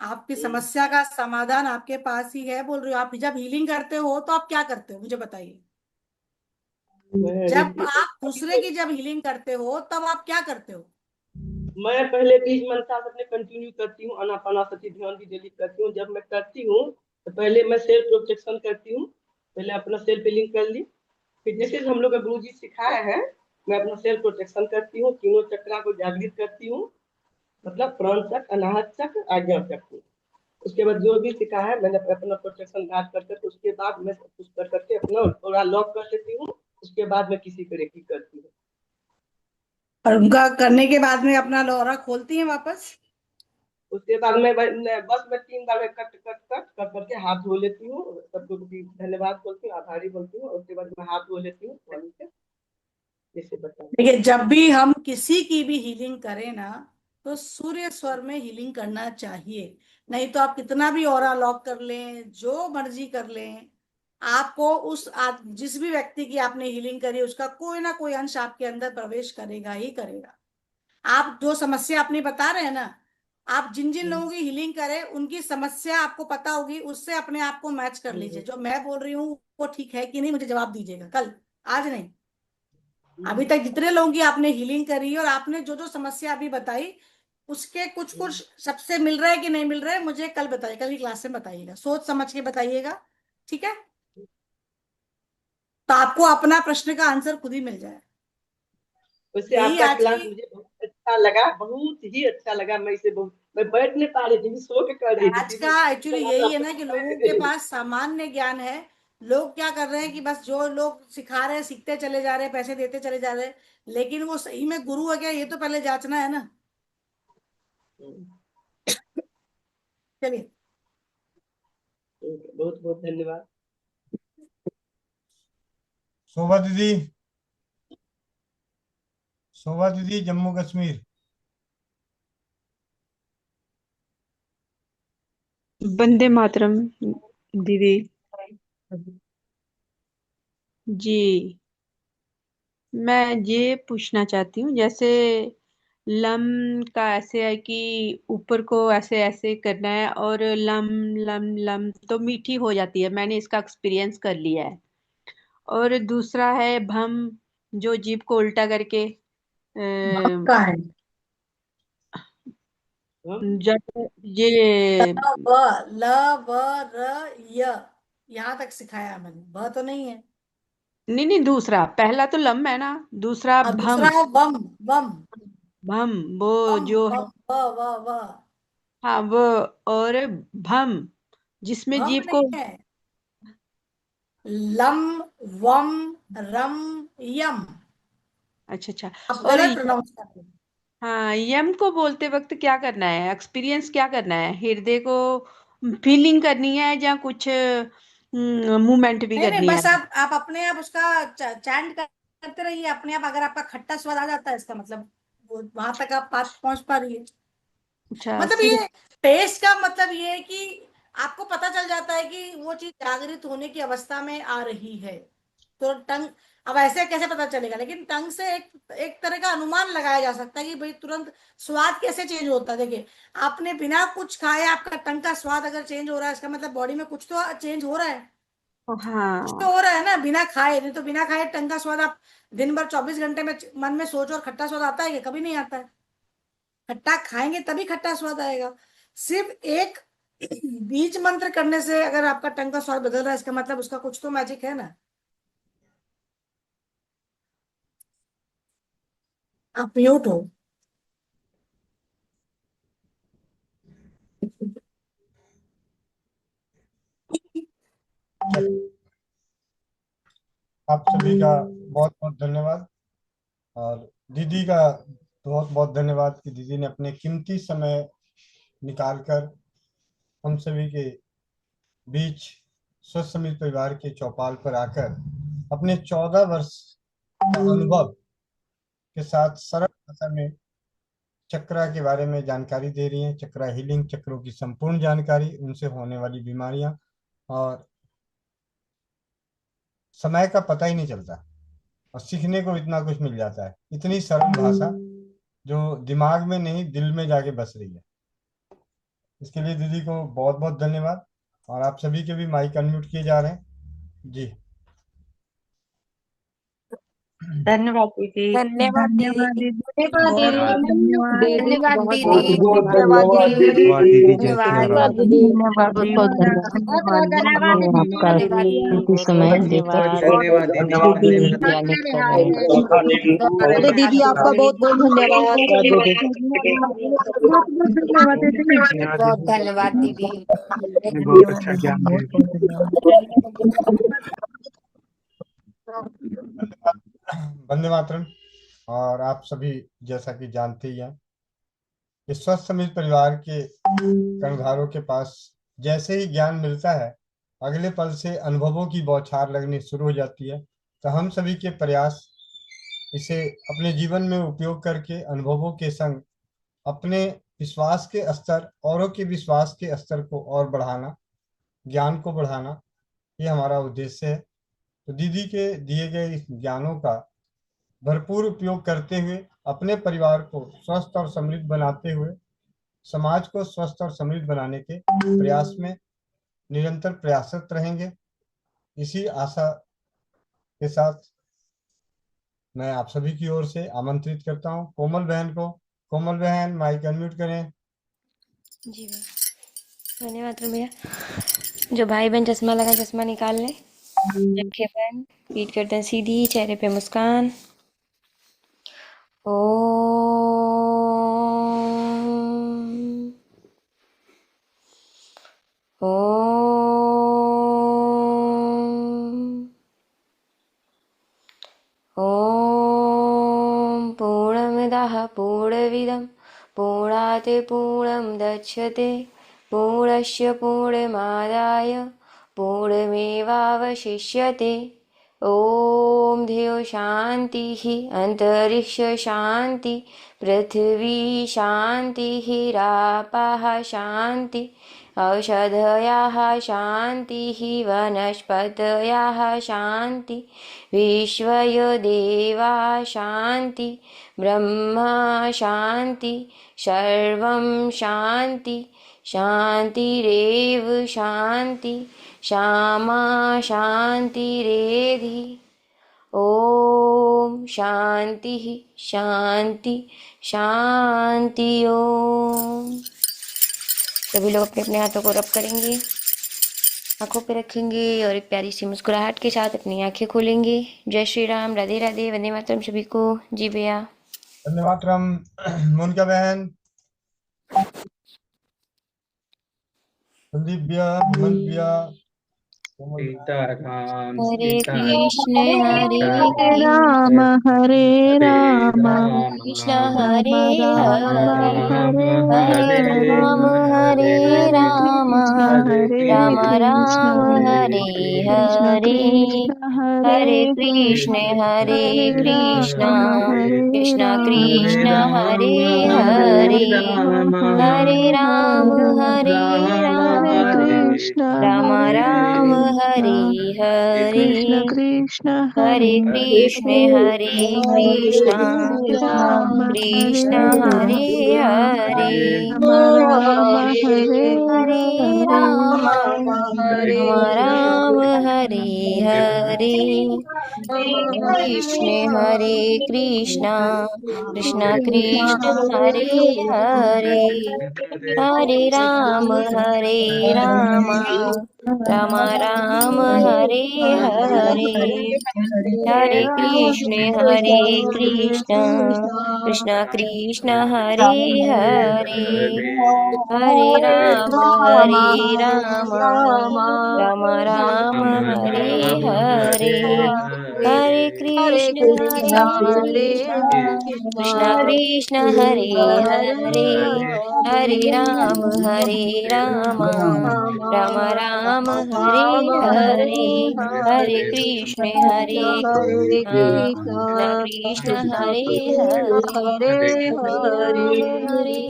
आपकी हम्म। समस्या का समाधान आपके पास ही है, बोल रही हो। आप जब हीलिंग करते हो तो आप क्या करते हो, मुझे बताइए। मैं जब रेकी आप अभी दूसरे तो की जब हीलिंग करते हो तब आप क्या करते हो? मैं पहले 20 मंत्र अपने कंटिन्यू करती हूँ। आनापानासति ध्यान भी डेली करती हूँ। जब मैं करती हूँ तो पहले मैं सेल्फ प्रोटेक्शन करती हूँ। पहले अपना सेल्फ हीलिंग कर ली, फिर जैसे हम लोग का गुरु जी सिखाए हैं, मैं अपना सेल्फ प्रोटेक्शन करती हूँ। तीनों चक्रा को जागृत करती हूँ, मतलब प्राण चक्र, अनाहत चक्र, आज्ञा चक्र। उसके बाद जो भी सिखा है मैंने अपना प्रोटेक्शन गार्ड कर करके, उसके बाद मैं सब कुछ कर करके अपना थोड़ा लॉक कर लेती हूँ। उसके बाद मैं किसी को रेकी करती हूँ। और उनका करने के बाद में अपना लोहरा खोलती हैं वापस? उसके बाद बस मैं 3 बार में कट कट कट कर करके हाथ धो लेती हूँ। सबको भी धन्यवाद बोलती हूँ, आभारी बोलती हूँ। उसके बाद मैं हाथ धो लेती हूँ पानी से, जैसे बताया। देखिए, जब भी हम किसी की भी हीलिंग करें ना, तो सूर्य स्वर में हीलिंग करना चाहिए। नहीं तो आप कितना भी ऑरा लॉक कर लें, जो मर्जी कर लें, आपको जिस भी व्यक्ति की आपने हीलिंग करी उसका कोई ना कोई अंश आपके अंदर प्रवेश करेगा ही करेगा। आप जो समस्या अपनी बता रहे हैं ना, आप जिन जिन लोगों की हीलिंग करें उनकी समस्या आपको पता होगी, उससे अपने आप को मैच कर लीजिए। जो मैं बोल रही हूँ वो ठीक है कि नहीं, मुझे जवाब दीजिएगा कल, आज नहीं। अभी तक जितने लोगों की आपने हीलिंग करी और आपने जो जो समस्या अभी बताई, उसके कुछ कुछ सबसे मिल रहा है कि नहीं मिल रहा है, मुझे कल बताइए, कल की क्लास में बताइएगा, सोच समझ के बताइएगा, ठीक है। तो आपको अपना प्रश्न का आंसर खुद ही मिल जाए। वैसे यही आपका आज क्लास की मुझे बहुत अच्छा लगा, बहुत ही अच्छा लगा। मैं इसे बहुत, मैं बैठ नहीं पा रही थी, सो के कर रही थी आज का दीदी। एक्चुअली जब यही है आप ना कि लोगों बैठ के गई। पास सामान्य ज्ञान है। लोग क्या कर रहे हैं कि बस जो लोग सिखा रहे हैं सीखते चले जा रहे हैं, पैसे देते चले जा रहे हैं, लेकिन वो सही में गुरु है क्या, ये तो पहले जांचना है ना। चलिए। बहुत बहुत धन्यवाद। शोभा दीदी, शोभा दीदी जम्मू कश्मीर। वंदे मातरम दीदी जी। मैं ये पूछना चाहती हूँ, जैसे लम का ऐसे है कि ऊपर को ऐसे ऐसे करना है और लम लम लम तो मीठी हो जाती है, मैंने इसका एक्सपीरियंस कर लिया है। और दूसरा है भम, जो जीभ को उल्टा करके अ, का है जब ये ल व र य यहाँ तक सिखाया है मैंने, ब तो नहीं है। नहीं नहीं, दूसरा, पहला तो लम है ना, दूसरा और भम। दूसरा है वम, वम भम वो वम जो है, वम व व व हाँ वो। और भम जिसमें वम जीभ नहीं को, है, लम वम रम यम। अच्छा अच्छा। आप और गलत प्रोनाउंस कर रहे हैं। हाँ, यम को बोलते वक्त क्या करना है, एक्सपीरियंस क्या करना है, हृदय को फीलिंग करनी है या कुछ मूवमेंट भी नहीं नहीं, करनी है? बस आप अपने आप उसका चैंट करते रहिए अपने आप। अगर आपका खट्टा स्वाद आ जाता है, इसका मतलब वो वहां तक आप बात पहुंच पा रही है। अच्छा, मतलब सिर्फ। ये टेस्ट का मतलब ये है कि आपको पता चल जाता है कि वो चीज जागृत होने की अवस्था में आ रही है। तो टंग, अब ऐसे कैसे पता चलेगा, लेकिन टंग से एक एक तरह का अनुमान लगाया जा सकता है कि भाई तुरंत स्वाद कैसे चेंज होता है। देखिए, आपने बिना कुछ खाए आपका टंग का स्वाद अगर चेंज हो रहा है, इसका मतलब बॉडी में कुछ तो चेंज हो रहा है। कुछ तो हाँ हो रहा है ना, बिना खाए। नहीं तो बिना खाए टंग का स्वाद आप दिन भर 24 घंटे में मन में सोचो और खट्टा स्वाद आता है, ये कभी नहीं आता है। खट्टा खाएंगे तभी खट्टा स्वाद आएगा। सिर्फ एक बीज मंत्र करने से अगर आपका टंग का स्वाद बदल रहा है, इसका मतलब उसका कुछ तो मैजिक है ना। आप म्यूट हो। आप सभी का बहुत बहुत धन्यवाद। और दीदी का बहुत बहुत धन्यवाद कि दीदी ने अपने कीमती समय निकालकर हम सभी के बीच स्वस्थ समित परिवार के चौपाल पर आकर अपने 14 वर्ष का अनुभव के साथ सरल भाषा में चक्रा के बारे में जानकारी दे रही हैं। चक्रा हीलिंग, चक्रों की संपूर्ण जानकारी, उनसे होने वाली बीमारियां, और समय का पता ही नहीं चलता और सीखने को इतना कुछ मिल जाता है। इतनी सरल भाषा जो दिमाग में नहीं दिल में जाके बस रही है। इसके लिए दीदी को बहुत बहुत धन्यवाद। और आप सभी के भी माइक अनम्यूट किए जा रहे हैं जी। धन्यवाद दीदी। धन्यवाद दीदी। धन्यवाद बहुत दीदी। बहुत धन्यवाद धन्यवाद दीदी। दीदी। धन्यवाद बहुत दीदी। बहुत धन्यवाद दीदी, जय धन्यवाद सिया धन्यवाद राम। दीदी। दीदी। बहुत बहुत बहुत बहुत धन्यवाद धन्यवाद दीदी। आपका धन्यवाद दीदी। कीमती समय देकर धन्यवाद दीदी, इतनी धन्यवाद। वैज्ञानिक धन्यवाद समय। अरे दीदी, आपका बहुत बहुत धन्यवाद। बहुत धन्यवाद दीदी। बहुत अच्छा ज्ञान दिया। वंदे मातरम। और आप सभी जैसा कि जानते ही हैं, इस स्वस्थ समित परिवार के कर्णधारों के पास जैसे ही ज्ञान मिलता है, अगले पल से अनुभवों की बौछार लगनी शुरू हो जाती है। तो हम सभी के प्रयास इसे अपने जीवन में उपयोग करके अनुभवों के संग अपने विश्वास के स्तर, औरों के विश्वास के स्तर को और बढ़ाना, ज्ञान को बढ़ाना, ये हमारा उद्देश्य है। तो दीदी के दिए गए इस ज्ञानों का भरपूर उपयोग करते हुए अपने परिवार को स्वस्थ और समृद्ध बनाते हुए समाज को स्वस्थ और समृद्ध बनाने के प्रयास में निरंतर प्रयासरत रहेंगे। इसी आशा के साथ मैं आप सभी की ओर से आमंत्रित करता हूं कोमल बहन को। कोमल बहन, माइक अनम्यूट करें। जी भैया, धन्यवाद भैया। जो भाई बहन चश्मा लगा, चश्मा निकाल ले। रखे बहन, पीठ करते हैं सीधी, चेहरे पे मुस्कान। ओम ओम ओम। पूर्णमदः पूर्णमिदं पूर्णात् पूर्णमुदच्यते पूर्णस्य पूर्णमादाय पूर्णमेवावशिष्यते। ॐ धियो शान्तिः अन्तरिक्ष शान्ति पृथिवी शान्तिः रापाः शान्ति औषधयाः शान्तिः वनस्पतयः शान्ति विश्वदेवा शान्ति ब्रह्मा शान्ति सर्वं शान्ति शान्तिरेव शान्ति श्यामा शान्तिरेधि। ओम शांति शांति शांति। ओम। सभी लोग अपने अपने हाथों को रब करेंगे, आंखों पे रखेंगे और एक प्यारी सी मुस्कुराहट के साथ अपनी आंखें खोलेंगे। जय श्री राम, राधे राधे, वंदे मातरम सभी को। जी भैया। वंदे मातरम। मोनिका बहन, संदीप भैया, हेमंत भैया, सीताराम हरे सीताराम कृष्ण हरे राम हरे राम कृष्ण राम हरे राम हरे हरे हरे राम हरे राम राम राम हरे हरे हरे कृष्ण कृष्ण कृष्ण हरे हरे हरे राम राम राम हरे हरे कृष्ण हरे कृष्ण कृष्ण हरे हरे राम हरे राम राम हरे हरे कृष्ण कृष्ण कृष्ण हरे हरे हरे राम राम राम हरे हरे हरे कृष्ण कृष्ण कृष्ण हरे हरे हरे राम राम राम हरे हरे हरे कृष्ण कृष्ण कृष्ण हरे हरे हरे राम राम राम हरे हरे हरे कृष्ण कृष्ण हरे हरे हरे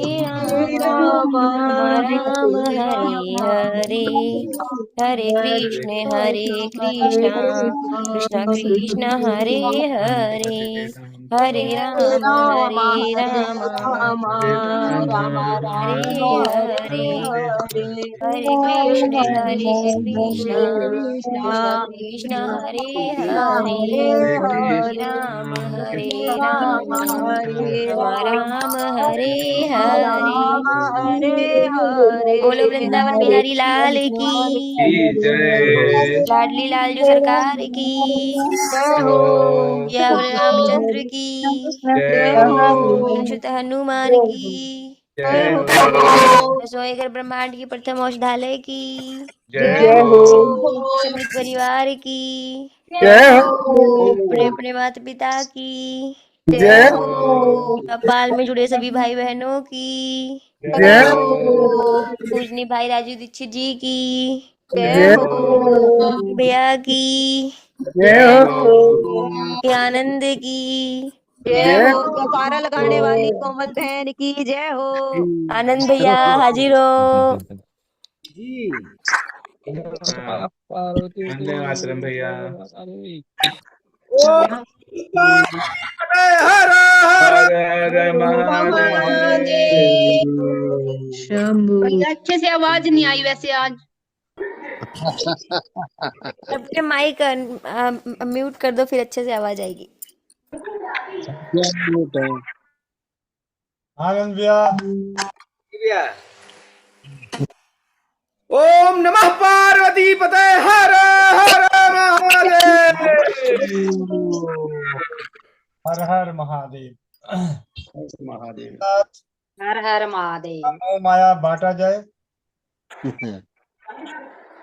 राम राम हरे हरे हरे कृष्ण कृष्ण कृष्ण हरे हरे हरे राम राम राम हरे हरे हरे कृष्ण कृष्ण कृष्ण हरे हरे हरे राम राम राम हरे हरे। बोलो वृंदावन बिहारी लाल की, लाडली लालजू सरकार की, या रामचंद्र की, अच्युत हनुमान की, सोएगर ब्रह्मांड की प्रथम औषधालय की, समेत परिवार की, अपने अपने माता पिता की, कपाल में जुड़े सभी भाई बहनों की, पूजनी भाई राजू दीक्षित जी की, भैया की, आनंद की, दोबारा लगाने वाली कोमल बहन की जय हो। आनंद भैया हाजिर हो। वंदे मातरम भैया। हर हर हर महादेव। भैया अच्छे से आवाज नहीं आई वैसे आज। सबके माइक म्यूट कर दो, फिर अच्छे से आवाज आएगी। आनंद भैया। ओम नमः पार्वती पते हर हर महादेव। हर हर महादेव। महादेव हर हर महादेव। मोह माया बांटा जाए।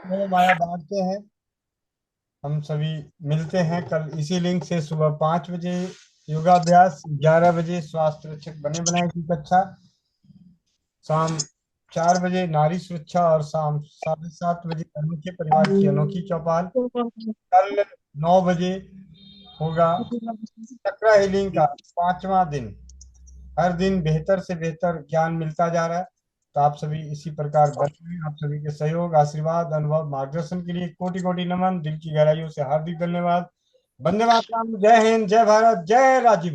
मोह माया बांटते हैं। हम सभी मिलते हैं कल इसी लिंक से सुबह 5 बजे योगाभ्यास, 11 बजे स्वास्थ्य रक्षक बने बनाए की कक्षा, शाम 4 बजे नारी सुरक्षा और शाम 7:30 बजे अनोखे परिवार की अनोखी चौपाल। कल 9 बजे होगा चक्रा हीलिंग का 5वां दिन। हर दिन बेहतर से बेहतर ज्ञान मिलता जा रहा है, तो आप सभी इसी प्रकार बने रहें। आप सभी के सहयोग, आशीर्वाद, अनुभव, मार्गदर्शन के लिए कोटि कोटि नमन, दिल की गहराइयों से हार्दिक धन्यवाद। वंदे मातरम, जय हिंद, जय भारत, जय राजीव।